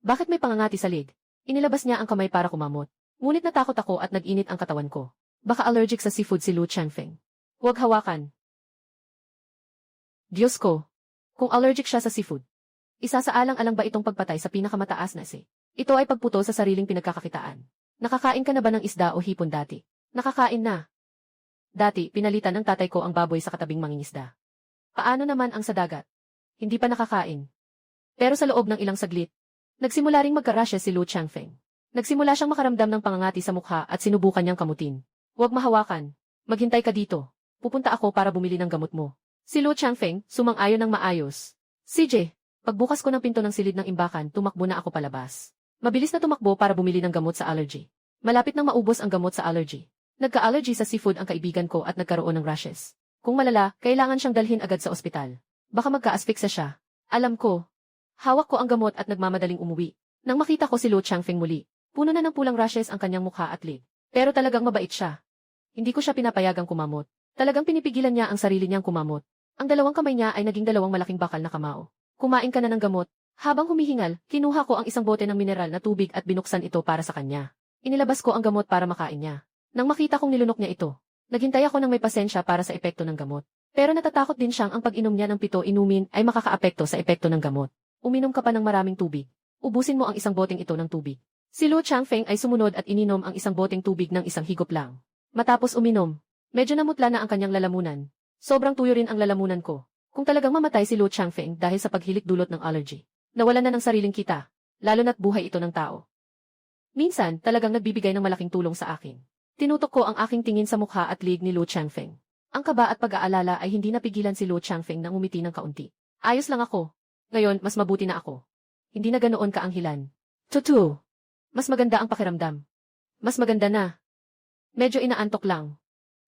Bakit may pangangati sa lig? Inilabas niya ang kamay para kumamot. Ngunit natakot ako at nag-init ang katawan ko. Baka allergic sa seafood si Luo Changfeng. Huwag hawakan. Diyos ko. Kung allergic siya sa seafood. Isasaalang-alang ba itong pagpatay sa pinakamataas na si? Ito ay pagputol sa sariling pinagkakakitaan. Nakakain ka na ba ng isda o hipon dati? Nakakain na. Dati, pinalitan ng tatay ko ang baboy sa katabing mangingisda. Paano naman ang sa dagat? Hindi pa nakakain. Pero sa loob ng ilang saglit, nagsimula ring magka-rashes si Luo Changfeng. Nagsimula siyang makaramdam ng pangangati sa mukha at sinubukan niyang kamutin. Huwag mahawakan. Maghintay ka dito. Pupunta ako para bumili ng gamot mo. Si Luo Changfeng, sumang-ayon ng maayos. CJ, pagbukas ko ng pinto ng silid ng imbakan, tumakbo na ako palabas. Mabilis na tumakbo para bumili ng gamot sa allergy. Malapit nang maubos ang gamot sa allergy. Nagka-allergy sa seafood ang kaibigan ko at nagkaroon ng rashes. Kung malala, kailangan siyang dalhin agad sa ospital. Baka magka-asphyxia siya. Alam ko. Hawak ko ang gamot at nagmamadaling umuwi. Nang makita ko si Luo Changfeng muli, puno na ng pulang rashes ang kanyang mukha at lig. Pero talagang mabait siya. Hindi ko siya pinapayagang kumamot. Talagang pinipigilan niya ang sarili niyang kumamot. Ang dalawang kamay niya ay naging dalawang malaking bakal na kamao. Kumain ka na ng gamot. Habang humihingal, kinuha ko ang isang bote ng mineral na tubig at binuksan ito para sa kanya. Inilabas ko ang gamot para makain niya. Nang makita kong nilunok niya ito, naghintay ako ng may pasensya para sa epekto ng gamot. Pero natatakot din siyang ang pag-inom niya ng 7 inumin ay makakaapekto sa epekto ng gamot. Uminom ka pa ng maraming tubig. Ubusin mo ang isang boteng ito ng tubig. Si Luo Changfeng ay sumunod at ininom ang isang boteng tubig ng isang higop lang. Matapos uminom, medyo namutla na ang kanyang lalamunan. Sobrang tuyo rin ang lalamunan ko. Kung talagang mamatay si Luo Changfeng dahil sa paghilik dulot ng allergy, nawalan na ng sariling kita, lalo na't buhay ito ng tao. Minsan, talagang nagbibigay ng malaking tulong sa akin. Tinutok ko ang aking tingin sa mukha at lig ni Luo Changfeng. Ang kaba at pag-aalala ay hindi napigilan si Luo Changfeng nang umiti ng kaunti. Ayos lang ako. Ngayon, mas mabuti na ako. Hindi na ganoon kaanghilan. Tutu. Mas maganda ang pakiramdam. Mas maganda na. Medyo inaantok lang.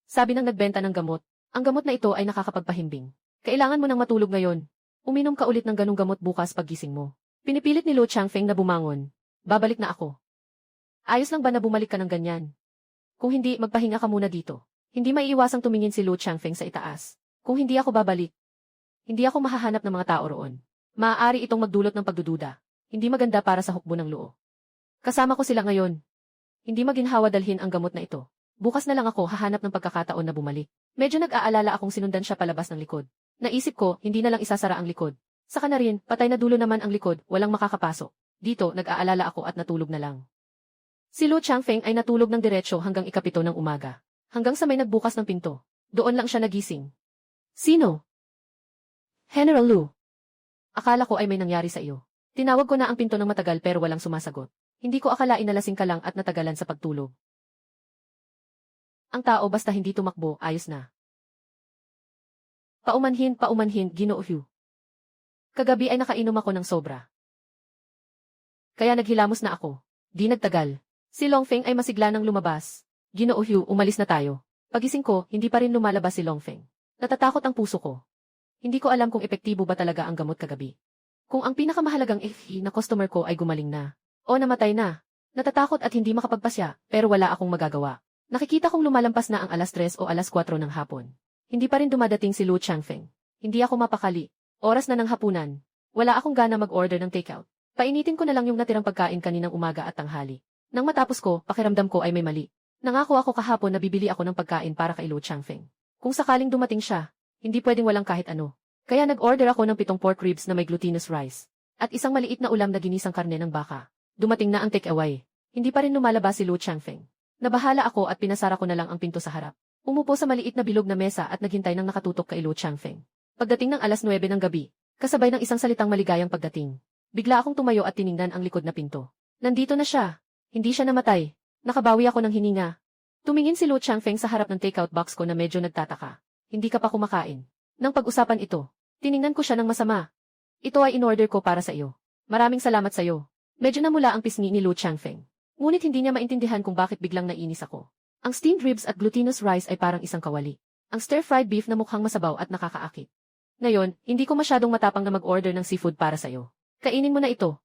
Sabi ng nagbenta ng gamot, ang gamot na ito ay nakakapagpahimbing. Kailangan mo nang matulog ngayon. Uminom ka ulit ng ganung gamot bukas paggising mo. Pinipilit ni Luo Changfeng na bumangon. Babalik na ako. Ayos lang ba na bumalik ka ng ganyan? Kung hindi, magpahinga ka muna dito. Hindi maiiwasang tumingin si Luo Changfeng sa itaas. Kung hindi ako babalik, hindi ako mahahanap ng mga tao roon. Maaari itong magdulot ng pagdududa. Hindi maganda para sa hukbo ng Luo. Kasama ko sila ngayon. Hindi maginhawa dalhin ang gamot na ito. Bukas na lang ako hahanap ng pagkakataon na bumalik. Medyo nag-aalala akong sinundan siya palabas ng likod. Naisip ko, hindi na lang isasara ang likod. Saka na rin, patay na dulo naman ang likod, walang makakapasok. Dito, nag-aalala ako at natulog na lang. Si Luo Changfeng ay natulog ng diretsyo hanggang 7 ng umaga. Hanggang sa may nagbukas ng pinto. Doon lang siya nagising. Sino? General Lu. Akala ko ay may nangyari sa iyo. Tinawag ko na ang pinto ng matagal pero walang sumasagot. Hindi ko akalain na lasing ka lang at natagalan sa pagtulog. Ang tao basta hindi tumakbo, ayos na. Paumanhin, Ginoo Hu. Kagabi ay nakainom ako ng sobra. Kaya naghilamos na ako. Di nagtagal. Si Longfeng ay masigla nang lumabas. Ginoo Hu, umalis na tayo. Pagising ko, hindi pa rin lumalabas si Longfeng. Natatakot ang puso ko. Hindi ko alam kung epektibo ba talaga ang gamot kagabi. Kung ang pinakamahalagang na customer ko ay gumaling na. O namatay na. Natatakot at hindi makapagpasya, pero wala akong magagawa. Nakikita kong lumalampas na ang alas 3 o alas 4 ng hapon. Hindi pa rin dumadating si Luo Changfeng. Hindi ako mapakali. Oras na ng hapunan. Wala akong gana mag-order ng takeout. Painitin ko na lang yung natirang pagkain kaninang umaga at tanghali. Nang matapos ko, pakiramdam ko ay may mali. Nangako ako kahapon na bibili ako ng pagkain para kay Luo Changfeng. Kung sakaling dumating siya, hindi pwedeng walang kahit ano. Kaya nag-order ako ng 7 pork ribs na may glutinous rice. At isang maliit na ulam na ginisang karne ng baka. Dumating na ang take-away. Hindi pa rin lumalabas si Luo Changfeng. Nabahala ako at pinasara ko na lang ang pinto sa harap. Umupo sa maliit na bilog na mesa at naghintay ng nakatutok kay Luo Changfeng. Pagdating ng alas 9 ng gabi, kasabay ng isang salitang maligayang pagdating. Bigla akong tumayo at tiningnan ang likod na pinto. Nandito na siya. Hindi siya namatay. Nakabawi ako ng hininga. Tumingin si Luo Changfeng sa harap ng takeout box ko na medyo nagtataka. Hindi ka pa kumakain. Nang pag-usapan ito, tiningnan ko siya ng masama. Ito ay in-order ko para sa iyo. Maraming salamat sa iyo. Medyo namula ang pisngi ni Luo Changfeng. Ngunit hindi niya maintindihan kung bakit biglang nainis ako. Ang steamed ribs at glutinous rice ay parang isang kawali. Ang stir-fried beef na mukhang masabaw at nakakaakit. Ngayon, hindi ko masyadong matapang na mag-order ng seafood para sa'yo. Kainin mo na ito.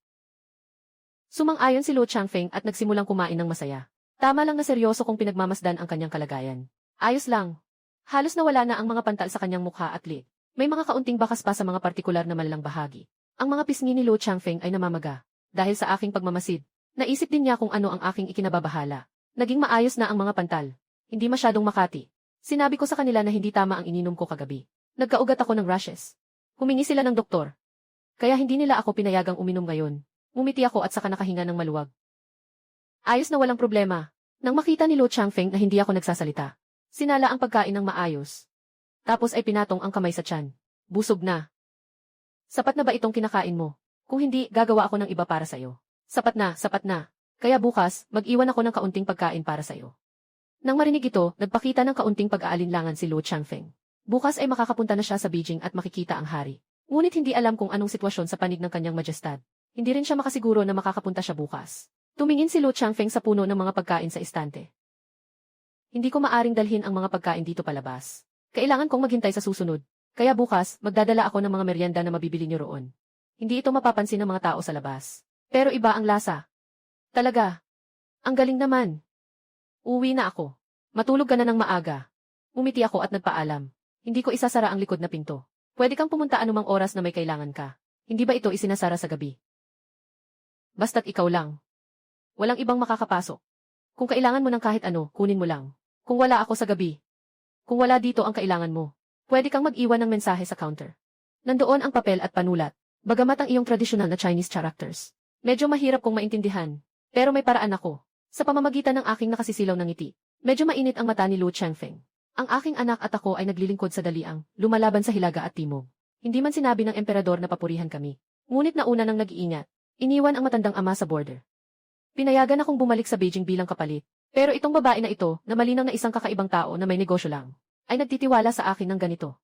Sumang-ayon si Luo Changfeng at nagsimulang kumain ng masaya. Tama lang na seryoso kung pinagmamasdan ang kanyang kalagayan. Ayos lang. Halos nawala na ang mga pantal sa kanyang mukha at lit. May mga kaunting bakas pa sa mga partikular na malalang bahagi. Ang mga pisngi ni Luo Changfeng ay namamaga. Dahil sa aking pagmamasid, naisip din niya kung ano ang aking ikinababahala. Naging maayos na ang mga pantal. Hindi masyadong makati. Sinabi ko sa kanila na hindi tama ang ininom ko kagabi. Nagkaugat ako ng rashes. Humingi sila ng doktor. Kaya hindi nila ako pinayagang uminom ngayon. Ngumiti ako at saka nakahinga ng maluwag. Ayos na walang problema. Nang makita ni Luo Changfeng na hindi ako nagsasalita, sinala ang pagkain ng maayos. Tapos ay pinatong ang kamay sa tiyan. Busog na. Sapat na ba itong kinakain mo? Kung hindi, gagawa ako ng iba para sa'yo. Sapat na, sapat na. Kaya bukas, mag-iwan ako ng kaunting pagkain para sa'yo. Nang marinig ito, nagpakita ng kaunting pag-aalinlangan si Luo Changfeng. Bukas ay makakapunta na siya sa Beijing at makikita ang hari. Ngunit hindi alam kung anong sitwasyon sa panig ng kanyang majestad. Hindi rin siya makasiguro na makakapunta siya bukas. Tumingin si Luo Changfeng sa puno ng mga pagkain sa istante. Hindi ko maaring dalhin ang mga pagkain dito palabas. Kailangan kong maghintay sa susunod. Kaya bukas, magdadala ako ng mga merienda na mabibili niyo roon. Hindi ito mapapansin ng mga tao sa labas. Pero iba ang lasa. Talaga. Ang galing naman. Uwi na ako. Matulog ka na ng maaga. Umiti ako at nagpaalam. Hindi ko isasara ang likod na pinto. Pwede kang pumunta anumang oras na may kailangan ka. Hindi ba ito isinasara sa gabi? Basta't ikaw lang. Walang ibang makakapasok. Kung kailangan mo ng kahit ano, kunin mo lang. Kung wala ako sa gabi. Kung wala dito ang kailangan mo, pwede kang mag-iwan ng mensahe sa counter. Nandoon ang papel at panulat, bagamat ang iyong tradisyonal na Chinese characters. Medyo mahirap kong maintindihan, pero may paraan ako. Sa pamamagitan ng aking nakasisilaw ng ngiti, medyo mainit ang mata ni Luo Changfeng. Ang aking anak at ako ay naglilingkod sa daliang, lumalaban sa hilaga at timog. Hindi man sinabi ng emperador na papurihan kami. Ngunit nauna nang nag-iingat, iniwan ang matandang ama sa border. Pinayagan akong bumalik sa Beijing bilang kapalit. Pero itong babae na ito, na malinang na isang kakaibang tao na may negosyo lang, ay nagtitiwala sa akin ng ganito.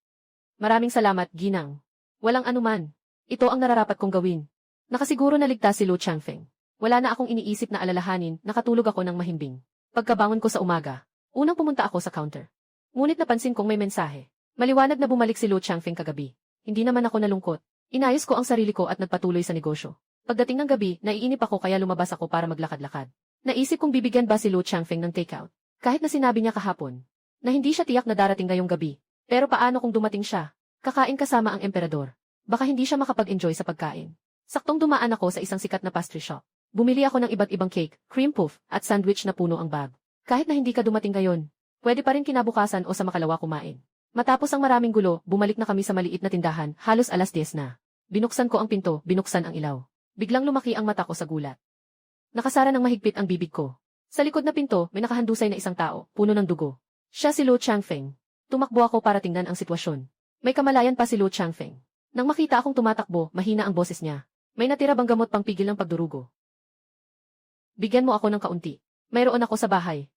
Maraming salamat, Ginang. Walang anuman. Ito ang nararapat kong gawin. Nakasiguro na ligtas si Luo Changfeng. Wala na akong iniisip na alalahanin, nakatulog ako ng mahimbing. Pagkabangon ko sa umaga, unang pumunta ako sa counter. Ngunit napansin kong may mensahe. Maliwanag na bumalik si Luo Changfeng kagabi. Hindi naman ako nalungkot. Inayos ko ang sarili ko at nagpatuloy sa negosyo. Pagdating ng gabi, naiinip ako kaya lumabas ako para maglakad-lakad. Naisip kong bibigyan ba si Luo Changfeng ng takeout. Kahit na sinabi niya kahapon na hindi siya tiyak na darating ngayong gabi. Pero paano kung dumating siya? Kakain kasama ang emperador. Baka hindi siya makapag-enjoy sa pagkain. Saktong dumaan ako sa isang sikat na pastry shop. Bumili ako ng iba't ibang cake, cream puff, at sandwich na puno ang bag. Kahit na hindi ka dumating ngayon, pwede pa rin kinabukasan o sa makalawa kumain. Matapos ang maraming gulo, bumalik na kami sa maliit na tindahan, halos 10:00 na. Binuksan ko ang pinto, binuksan ang ilaw. Biglang lumaki ang mata ko sa gulat. Nakasara ng mahigpit ang bibig ko. Sa likod na pinto, may nakahandusay na isang tao, puno ng dugo. Siya si Luo Changfeng. Tumakbo ako para tingnan ang sitwasyon. May kamalayan pa si Luo Changfeng. Nang makita akong tumatakbo, mahina ang boses niya. May natira bang gamot pang pigil ng pagdurugo? Bigyan mo ako ng kaunti. Mayroon ako sa bahay.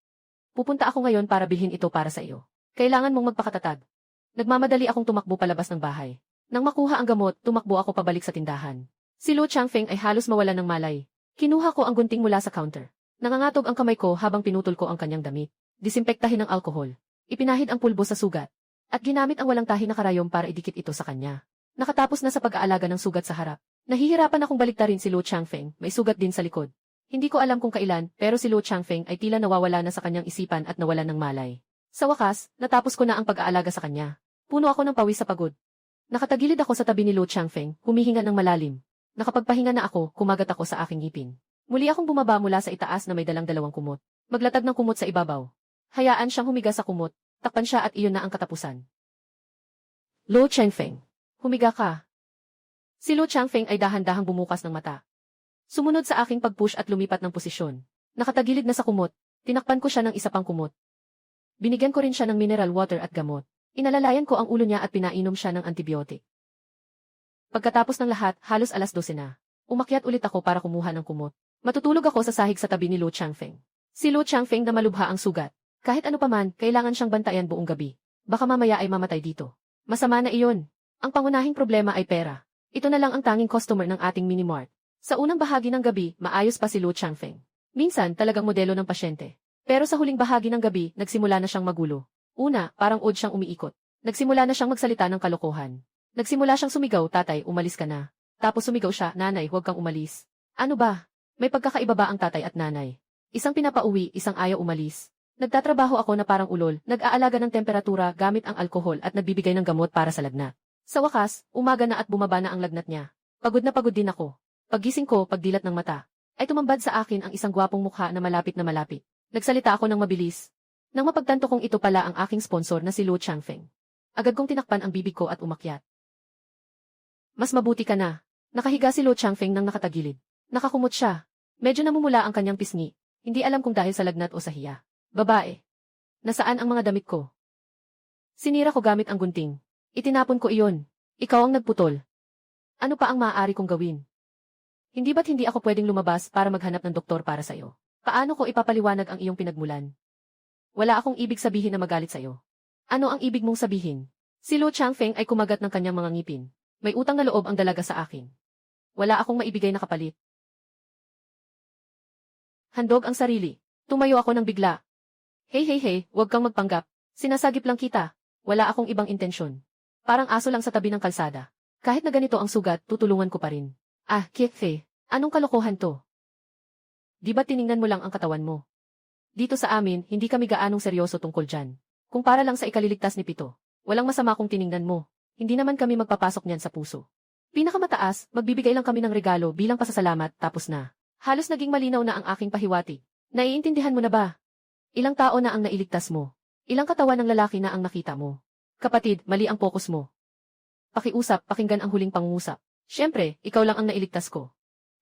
Pupunta ako ngayon para bilhin ito para sa iyo. Kailangan mong magpakatatag. Nagmamadali akong tumakbo palabas ng bahay. Nang makuha ang gamot, tumakbo ako pabalik sa tindahan. Si Luo Changfeng ay halos mawalan ng malay. Kinuha ko ang gunting mula sa counter. Nangangatog ang kamay ko habang pinutol ko ang kanyang damit. Disimpektahin ang alkohol. Ipinahid ang pulbo sa sugat. At ginamit ang walang tahi na karayom para idikit ito sa kanya. Nakatapos na sa pag-aalaga ng sugat sa harap. Nahihirapan akong baliktarin si Luo Changfeng, may sugat din sa likod. Hindi ko alam kung kailan, pero si Luo Changfeng ay tila nawawala na sa kanyang isipan at nawalan ng malay. Sa wakas, natapos ko na ang pag-aalaga sa kanya. Puno ako ng pawis sa pagod. Nakatagilid ako sa tabi ni Luo Changfeng, humihinga ng malalim. Nakapagpahinga na ako, kumagat ako sa aking ngipin. Muli akong bumaba mula sa itaas na may dalang dalawang kumot. Maglatag ng kumot sa ibabaw. Hayaan siyang humiga sa kumot, takpan siya at iyon na ang katapusan. Luo Changfeng, humiga ka. Si Luo Changfeng ay dahan-dahang bumukas ng mata. Sumunod sa aking pag-push at lumipat ng posisyon. Nakatagilid na sa kumot, tinakpan ko siya ng isa pang kumot. Binigyan ko rin siya ng mineral water at gamot. Inalalayan ko ang ulo niya at pinainom siya ng antibiotic. Pagkatapos ng lahat, halos 12:00 na. Umakyat ulit ako para kumuha ng kumot. Matutulog ako sa sahig sa tabi ni Luo Changfeng. Si Luo Changfeng na malubha ang sugat. Kahit ano paman, kailangan siyang bantayan buong gabi. Baka mamaya ay mamatay dito. Masama na iyon. Ang pangunahing problema ay pera. Ito na lang ang tanging customer ng ating minimart. Sa unang bahagi ng gabi, maayos pa si Luo Changfeng. Minsan, talagang modelo ng pasyente. Pero sa huling bahagi ng gabi, nagsimula na siyang magulo. Una, parang odd siyang umiikot. Nagsimula na siyang magsalita ng kalokohan. Nagsimula siyang sumigaw, tatay, umalis ka na. Tapos sumigaw siya, nanay, huwag kang umalis. Ano ba? May pagkakaiba ba ang tatay at nanay? Isang pinapauwi, isang ayaw umalis. Nagtatrabaho ako na parang ulol, nag-aalaga ng temperatura gamit ang alkohol at nagbibigay ng gamot para sa lagnat. Sa wakas, umaga na at bumaba na ang lagnat niya. Pagod na pagod din ako. Paggising ko, pagdilat ng mata, ay tumambad sa akin ang isang gwapong mukha na malapit na malapit. Nagsalita ako ng mabilis. Nang mapagtanto kong ito pala ang aking sponsor na si Luo Changfeng. Agad kong tinakpan ang bibig ko at umakyat. Mas mabuti ka na. Nakahiga si Luo Changfeng nang nakatagilid. Nakakumot siya. Medyo namumula ang kanyang pisngi. Hindi alam kung dahil sa lagnat o sa hiya. Babae. Nasaan ang mga damit ko? Sinira ko gamit ang gunting. Itinapon ko iyon. Ikaw ang nagputol. Ano pa ang maaari kong gawin? Hindi ba't hindi ako pwedeng lumabas para maghanap ng doktor para sa'yo? Paano ko ipapaliwanag ang iyong pinagmulan? Wala akong ibig sabihin na magalit sa'yo. Ano ang ibig mong sabihin? Si Luo Changfeng ay kumagat ng kanyang mga ngipin. May utang na loob ang dalaga sa akin. Wala akong maibigay na kapalit. Handog ang sarili. Tumayo ako ng bigla. Hey, huwag kang magpanggap. Sinasagip lang kita. Wala akong ibang intensyon. Parang aso lang sa tabi ng kalsada. Kahit na ganito ang sugat, tutulungan ko pa rin. Ah, Kithe, anong kalokohan to? Di ba tiningnan mo lang ang katawan mo? Dito sa amin, hindi kami gaanong seryoso tungkol dyan. Kung para lang sa ikaliligtas ni Pito, walang masama kung tiningnan mo. Hindi naman kami magpapasok niyan sa puso. Pinakamataas, magbibigay lang kami ng regalo bilang pasasalamat, tapos na. Halos naging malinaw na ang aking pahiwatig. Naiintindihan mo na ba? Ilang tao na ang nailigtas mo? Ilang katawan ng lalaki na ang nakita mo? Kapatid, mali ang focus mo. Pakiusap, pakinggan ang huling pangungusap. Siyempre, ikaw lang ang nailigtas ko.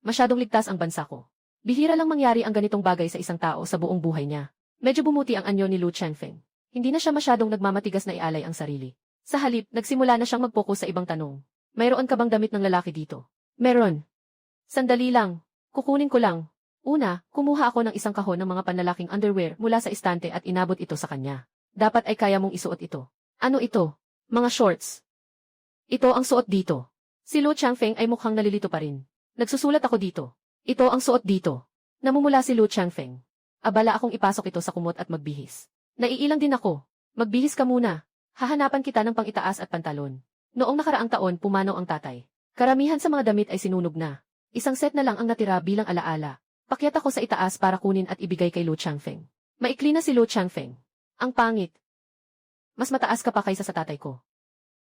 Masyadong ligtas ang bansa ko. Bihira lang mangyari ang ganitong bagay sa isang tao sa buong buhay niya. Medyo bumuti ang anyo ni Luo Changfeng. Hindi na siya masyadong nagmamatigas na ialay ang sarili. Sa halip, nagsimula na siyang mag-focus sa ibang tanong. Mayroon ka bang damit ng lalaki dito? Meron. Sandali lang. Kukunin ko lang. Una, kumuha ako ng isang kahon ng mga panlalaking underwear mula sa istante at inabot ito sa kanya. Dapat ay kaya mong isuot ito. Ano ito? Mga shorts. Ito ang suot dito. Si Luo Changfeng ay mukhang nalilito pa rin. Nagsusulat ako dito. Ito ang suot dito. Namumula si Luo Changfeng. Abala akong ipasok ito sa kumot at magbihis. Naiilang din ako. Magbihis ka muna. Hahanapan kita ng pang-itaas at pantalon. Noong nakaraang taon, pumanaw ang tatay. Karamihan sa mga damit ay sinunog na. Isang set na lang ang natira bilang alaala. Pakyat ako sa itaas para kunin at ibigay kay Luo Changfeng. Maikli na si Luo Changfeng. Ang pangit. Mas mataas ka pa kaysa sa tatay ko.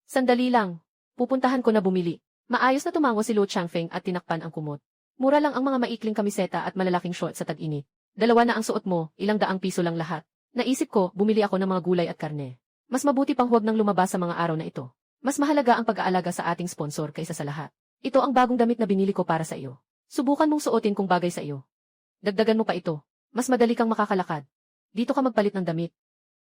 Sandali lang. Pupuntahan ko na bumili. Maayos na tumango si Luo Changfeng at tinakpan ang kumot. Mura lang ang mga maikling kamiseta at malalaking shorts sa tag-init. Dalawa na ang suot mo, ilang daang piso lang lahat. Naisip ko, bumili ako ng mga gulay at karne. Mas mabuti pang huwag nang lumabas sa mga araw na ito. Mas mahalaga ang pag-aalaga sa ating sponsor kaysa sa lahat. Ito ang bagong damit na binili ko para sa iyo. Subukan mong suotin kung bagay sa iyo. Dagdagan mo pa ito. Mas madali kang makakalakad. Dito ka magpalit ng damit.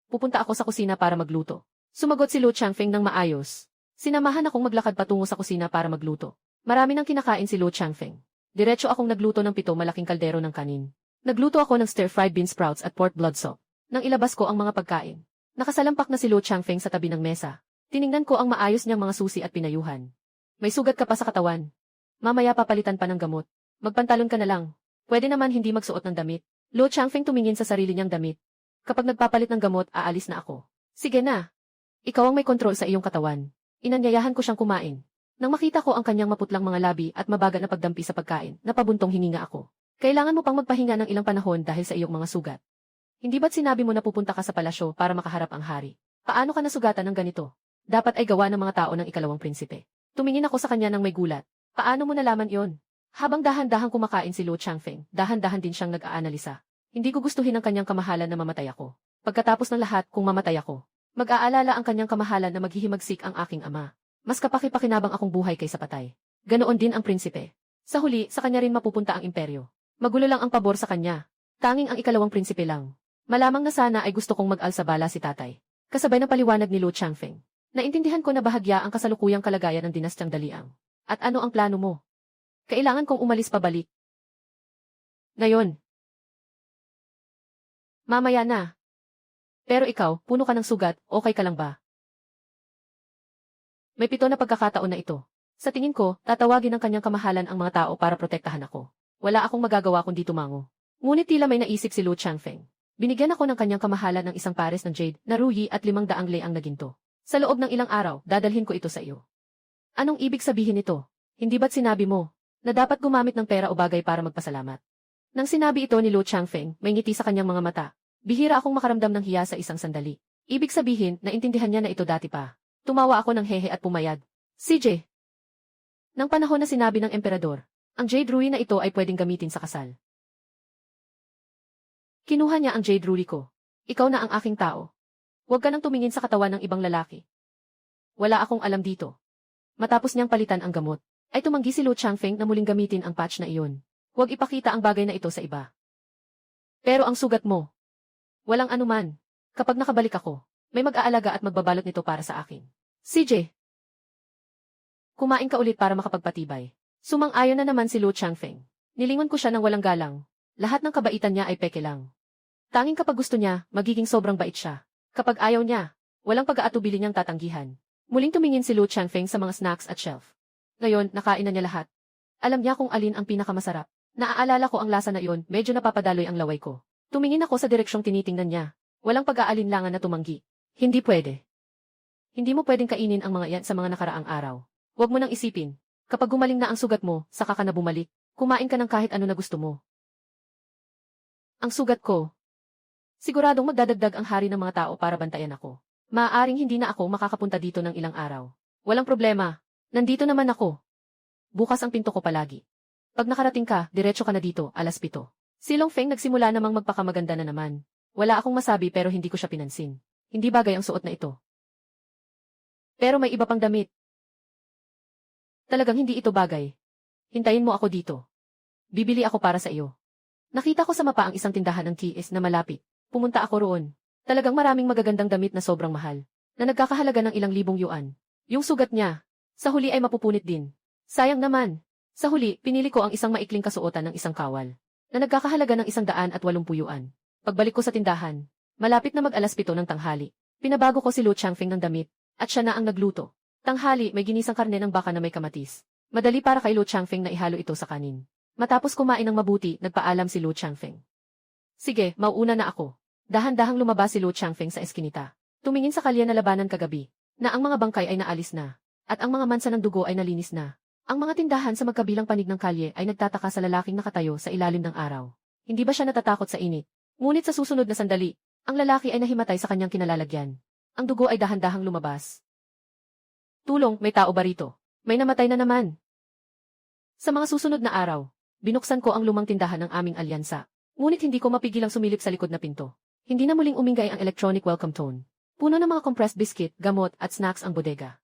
Pupunta ako sa kusina para magluto. Sumagot si Luo Changfeng ng maayos. Sinamahan akong maglakad patungo sa kusina para magluto. Marami nang kinakain si Luo Changfeng. Diretso akong nagluto ng 7 malaking kaldero ng kanin. Nagluto ako ng stir-fried bean sprouts at pork blood soup. Nang ilabas ko ang mga pagkain, nakasalampak na si Luo Changfeng sa tabi ng mesa. Tiningnan ko ang maayos niyang mga susi at pinayuhan. May sugat ka pa sa katawan. Mamaya papalitan pa ng gamot. Magpantalon ka na lang. Pwede naman hindi magsuot ng damit. Luo Changfeng tumingin sa sarili niyang damit. Kapag nagpapalit ng gamot, aalis na ako. Sige na. Ikaw ang may kontrol sa iyong katawan. Inanyayahan ko siyang kumain. Nang makita ko ang kanyang maputlang mga labi at mabagat na pagdampi sa pagkain, napabuntong hininga ako. Kailangan mo pang magpahinga ng ilang panahon dahil sa iyong mga sugat. Hindi ba't sinabi mo na pupunta ka sa palasyo para makaharap ang hari? Paano ka nasugatan ng ganito? Dapat ay gawa ng mga tao ng ikalawang prinsipe. Tumingin ako sa kanya ng may gulat. Paano mo nalaman yon? Habang dahan-dahang kumakain si Luo Changfeng, dahan-dahan din siyang nag-aanalisa. Hindi ko gustuhin ang kanyang kamahalan na mamatay ako. Pagkatapos ng lahat, kung mamatay ako, mag-aalala ang kanyang kamahalan na maghihimagsik ang aking ama. Mas kapaki-pakinabang akong buhay kaysa patay. Ganoon din ang prinsipe. Sa huli, sa kanya rin mapupunta ang imperyo. Magulo lang ang pabor sa kanya. Tanging ang ikalawang prinsipe lang. Malamang na sana ay gusto kong mag-alsabala si tatay. Kasabay ng paliwanag ni Luo Changfeng. Naintindihan ko na bahagya ang kasalukuyang kalagayan ng dinastyang Daliang. At ano ang plano mo? Kailangan kong umalis pabalik. Ngayon. Mamaya na. Pero ikaw, puno ka ng sugat, okay ka lang ba? May 7 na pagkakataon na ito. Sa tingin ko, tatawagin ng kanyang kamahalan ang mga tao para protektahan ako. Wala akong magagawa kundi tumango. Ngunit tila may naisip si Lu Changfeng. Binigyan ako ng kanyang kamahalan ng isang pares ng jade na ruyi at 500 leang na ginto. Sa loob ng ilang araw, dadalhin ko ito sa iyo. Anong ibig sabihin nito? Hindi ba't sinabi mo na dapat gumamit ng pera o bagay para magpasalamat? Nang sinabi ito ni Lu Changfeng, may ngiti sa kanyang mga mata. Bihira akong makaramdam ng hiya sa isang sandali. Ibig sabihin, naintindihan niya na ito dati pa. Tumawa ako ng hehe at pumayag. CJ. Nang panahon na sinabi ng emperador, ang jade ruyi na ito ay pwedeng gamitin sa kasal. Kinuha niya ang jade ruyi ko. Ikaw na ang aking tao. Huwag ka nang tumingin sa katawan ng ibang lalaki. Wala akong alam dito. Matapos niyang palitan ang gamot, ay tumanggi si Lu Changfeng na muling gamitin ang patch na iyon. Huwag ipakita ang bagay na ito sa iba. Pero ang sugat mo, walang anuman. Kapag nakabalik ako, may mag-aalaga at magbabalot nito para sa akin. CJ. Kumain ka ulit para makapagpatibay. Sumang-ayon na naman si Lu Changfeng. Nilingon ko siya ng walang galang. Lahat ng kabaitan niya ay peke lang. Tanging kapag gusto niya, magiging sobrang bait siya. Kapag ayaw niya, walang pag-aatubili niyang tatanggihan. Muling tumingin si Lu Changfeng sa mga snacks at shelf. Ngayon, nakain na niya lahat. Alam niya kung alin ang pinakamasarap. Naaalala ko ang lasa na iyon, medyo napapadaloy ang laway ko. Tumingin ako sa direksyong tinitingnan niya. Walang pag-aalinlangan na tumanggi. Hindi pwede. Hindi mo pwedeng kainin ang mga yan sa mga nakaraang araw. Huwag mo nang isipin. Kapag gumaling na ang sugat mo, saka ka na bumalik. Kumain ka ng kahit ano na gusto mo. Ang sugat ko. Siguradong magdadagdag ang hari ng mga tao para bantayan ako. Maaaring hindi na ako makakapunta dito ng ilang araw. Walang problema. Nandito naman ako. Bukas ang pinto ko palagi. Pag nakarating ka, diretso ka na dito, 7:00. Si Long Feng nagsimula namang magpakamaganda na naman. Wala akong masabi pero hindi ko siya pinansin. Hindi bagay ang suot na ito. Pero may iba pang damit. Talagang hindi ito bagay. Hintayin mo ako dito. Bibili ako para sa iyo. Nakita ko sa mapa ang isang tindahan ng TS na malapit. Pumunta ako roon. Talagang maraming magagandang damit na sobrang mahal, na nagkakahalaga ng ilang libong yuan. Yung sugat niya, sa huli ay mapupunit din. Sayang naman. Sa huli, pinili ko ang isang maikling kasuotan ng isang kawal, na nagkakahalaga ng 180 yuan. Pagbalik ko sa tindahan, malapit na mag-7:00 ng tanghali. Pinabago ko si Lu Changfeng ng damit, at siya na ang nagluto. Tanghali, may ginisang karne ng baka na may kamatis. Madali para kay Lu Changfeng na ihalo ito sa kanin. Matapos kumain ng mabuti, nagpaalam si Lu Changfeng. Sige, mauuna na ako. Dahan-dahang lumabas si Lu Changfeng sa eskinita. Tumingin sa kalye na labanan kagabi, na ang mga bangkay ay naalis na, at ang mga mansa ng dugo ay nalinis na. Ang mga tindahan sa magkabilang panig ng kalye ay nagtataka sa lalaking nakatayo sa ilalim ng araw. Hindi ba siya natatakot sa init? Ngunit sa susunod na sandali, ang lalaki ay nahimatay sa kanyang kinalalagyan. Ang dugo ay dahan-dahang lumabas. Tulong, may tao ba rito? May namatay na naman. Sa mga susunod na araw, binuksan ko ang lumang tindahan ng aming alyansa. Ngunit hindi ko mapigilang sumilip sa likod na pinto. Hindi na muling umingay ang electronic welcome tone. Puno ng mga compressed biscuit, gamot at snacks ang bodega.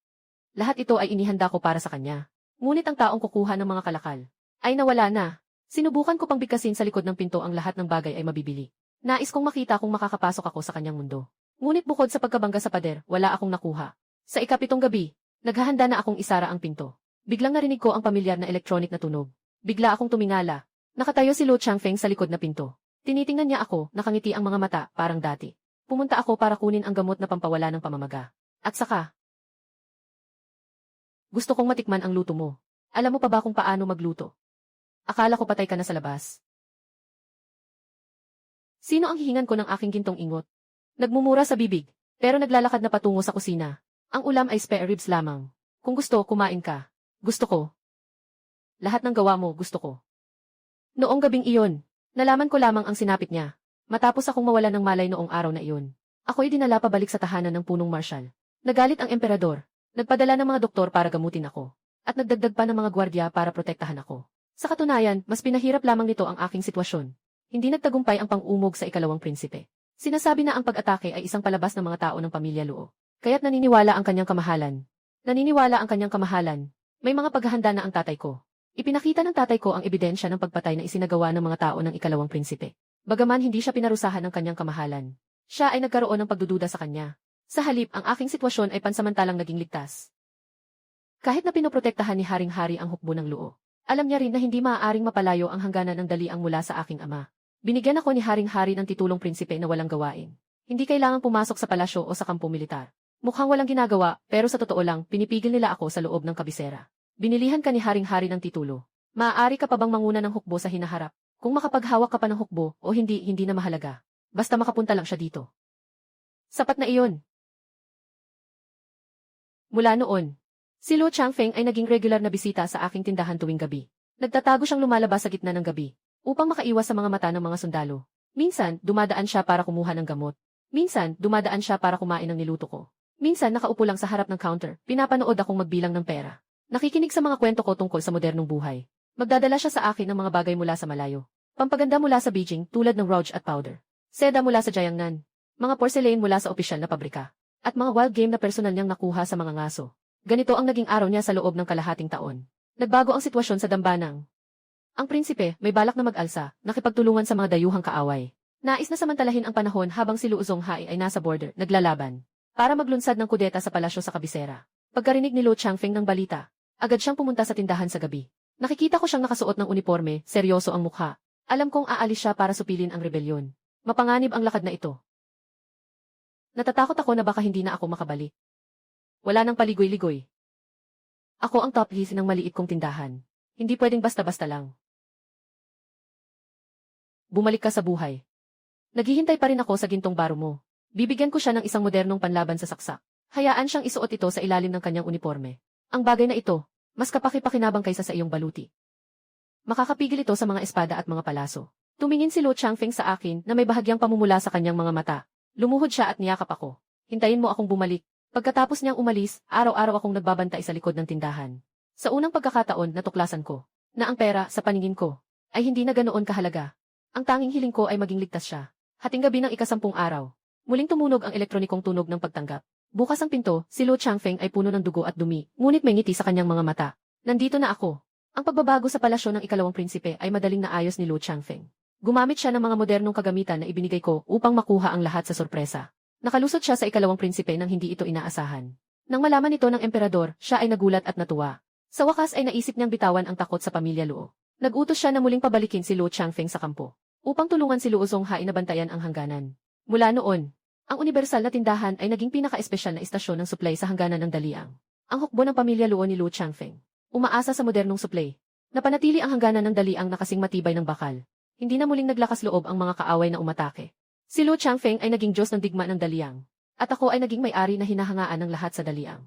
Lahat ito ay inihanda ko para sa kanya. Ngunit ang taong kukuha ng mga kalakal ay nawala na. Sinubukan ko pang bigkasin sa likod ng pinto ang lahat ng bagay ay mabibili. Nais kong makita kung makakapasok ako sa kanyang mundo. Ngunit bukod sa pagkabangga sa pader, wala akong nakuha. Sa ika-7 gabi, naghahanda na akong isara ang pinto. Biglang narinig ko ang pamilyar na electronic na tunog. Bigla akong tumingala. Nakatayo si Lu Changfeng sa likod na pinto. Tinitingnan niya ako, nakangiti ang mga mata, parang dati. Pumunta ako para kunin ang gamot na pampawala ng pamamaga. At saka, gusto kong matikman ang luto mo. Alam mo pa ba kung paano magluto? Akala ko patay ka na sa labas. Sino ang hihingan ko ng aking gintong ingot? Nagmumura sa bibig, pero naglalakad na patungo sa kusina. Ang ulam ay spare ribs lamang. Kung gusto, kumain ka. Gusto ko. Lahat ng gawa mo, gusto ko. Noong gabing iyon, nalaman ko lamang ang sinapit niya. Matapos akong mawala ng malay noong araw na iyon, ako'y dinala pabalik sa tahanan ng punong marshal. Nagalit ang emperador. Nagpadala ng mga doktor para gamutin ako. At nagdagdag pa ng mga gwardya para protektahan ako. Sa katunayan, mas pinahirap lamang nito ang aking sitwasyon. Hindi nagtagumpay ang pang-umog sa ikalawang prinsipe. Sinasabi na ang pag-atake ay isang palabas ng mga tao ng pamilya Luo. Kaya't naniniwala ang kanyang kamahalan. Naniniwala ang kanyang kamahalan. May mga paghahanda na ang tatay ko. Ipinakita ng tatay ko ang ebidensya ng pagpatay na isinagawa ng mga tao ng ikalawang prinsipe. Bagaman hindi siya pinarusahan ng kanyang kamahalan, siya ay nagkaroon ng pagdududa sa kanya. Sa halip, ang aking sitwasyon ay pansamantalang naging ligtas. Kahit na pinoprotektahan ni Haring-Hari ang hukbo ng Luo, alam niya rin na hindi maaaring mapalayo ang hangganan ng daliang mula sa aking ama. Binigyan ako ni Haring-Hari ng titulong prinsipe na walang gawain. Hindi kailangang pumasok sa palasyo o sa kampo militar. Mukhang walang ginagawa, pero sa totoo lang, pinipigil nila ako sa loob ng kabisera. Binilihan ka ni Haring-Hari ng titulo. Maaari ka pa bang manguna ng hukbo sa hinaharap? Kung makapaghawak ka pa ng hukbo o hindi, hindi na mahalaga. Basta makapunta lang siya dito. Sapat na iyon. Mula noon, si Luo Changfeng ay naging regular na bisita sa aking tindahan tuwing gabi. Nagtatago siyang lumalabas sa gitna ng gabi upang makaiwas sa mga mata ng mga sundalo. Minsan, dumadaan siya para kumuha ng gamot. Minsan, dumadaan siya para kumain ng niluto ko. Minsan, nakaupo lang sa harap ng counter, pinapanood akong magbilang ng pera. Nakikinig sa mga kwento ko tungkol sa modernong buhay. Magdadala siya sa akin ng mga bagay mula sa malayo. Pampaganda mula sa Beijing tulad ng rouge at powder. Seda mula sa Jiangnan. Mga porcelain mula sa opisyal na pabrika. At mga wild game na personal niyang nakuha sa mga ngaso. Ganito ang naging araw niya sa loob ng kalahating taon. Nagbago ang sitwasyon sa dambanang. Ang prinsipe, may balak na mag-alsa, nakipagtulungan sa mga dayuhang kaaway. Nais na samantalahin ang panahon habang si Luo Zonghai ay nasa border, naglalaban. Para maglunsad ng kudeta sa palasyo sa kabisera. Pagkarinig ni Luo Changfeng ng balita, agad siyang pumunta sa tindahan sa gabi. Nakikita ko siyang nakasuot ng uniforme, seryoso ang mukha. Alam kong aalis siya para supilin ang rebelyon. Mapanganib ang lakad na ito. Natatakot ako na baka hindi na ako makabalik. Wala nang paligoy-ligoy. Ako ang top list ng maliit kong tindahan. Hindi pwedeng basta-basta lang. Bumalik ka sa buhay. Naghihintay pa rin ako sa gintong baro mo. Bibigyan ko siya ng isang modernong panlaban sa saksak. Hayaan siyang isuot ito sa ilalim ng kanyang uniforme. Ang bagay na ito, mas kapaki-pakinabang kaysa sa iyong baluti. Makakapigil ito sa mga espada at mga palaso. Tumingin si Luo Changfeng sa akin na may bahagyang pamumula sa kanyang mga mata. Lumuhod siya at niyakap ako. Hintayin mo akong bumalik. Pagkatapos niyang umalis, araw-araw akong nagbabantay sa likod ng tindahan. Sa unang pagkakataon, natuklasan ko na ang pera sa paningin ko ay hindi na ganoon kahalaga. Ang tanging hiling ko ay maging ligtas siya. Hating gabi ng ika-10 araw. Muling tumunog ang elektronikong tunog ng pagtanggap. Bukas ang pinto, si Luo Changfeng ay puno ng dugo at dumi, ngunit may ngiti sa kanyang mga mata. Nandito na ako. Ang pagbabago sa palasyo ng ikalawang prinsipe ay madaling naayos ni Luo Changfeng. Gumamit siya ng mga modernong kagamitan na ibinigay ko upang makuha ang lahat sa sorpresa. Nakalusot siya sa ikalawang prinsipe nang hindi ito inaasahan. Nang malaman ito ng emperador, siya ay nagulat at natuwa. Sa wakas ay naisip niyang bitawan ang takot sa pamilya Luo. Nag-utos siya na muling pabalikin si Luo Changfeng sa kampo upang tulungan si Luo Zonghai na bantayan ang hangganan. Mula noon, ang universal na tindahan ay naging pinaka-espesyal na istasyon ng supply sa hangganan ng Daliang. Ang hukbo ng pamilya Luo ni Luo Changfeng. Umaasa sa modernong supply. Napanatili ang hangganan ng Daliang na kasing matibay ng bakal. Hindi na muling naglakas loob ang mga kaaway na umatake. Si Luo Changfeng ay naging Diyos ng digma ng Daliang. At ako ay naging may-ari na hinahangaan ng lahat sa Daliang.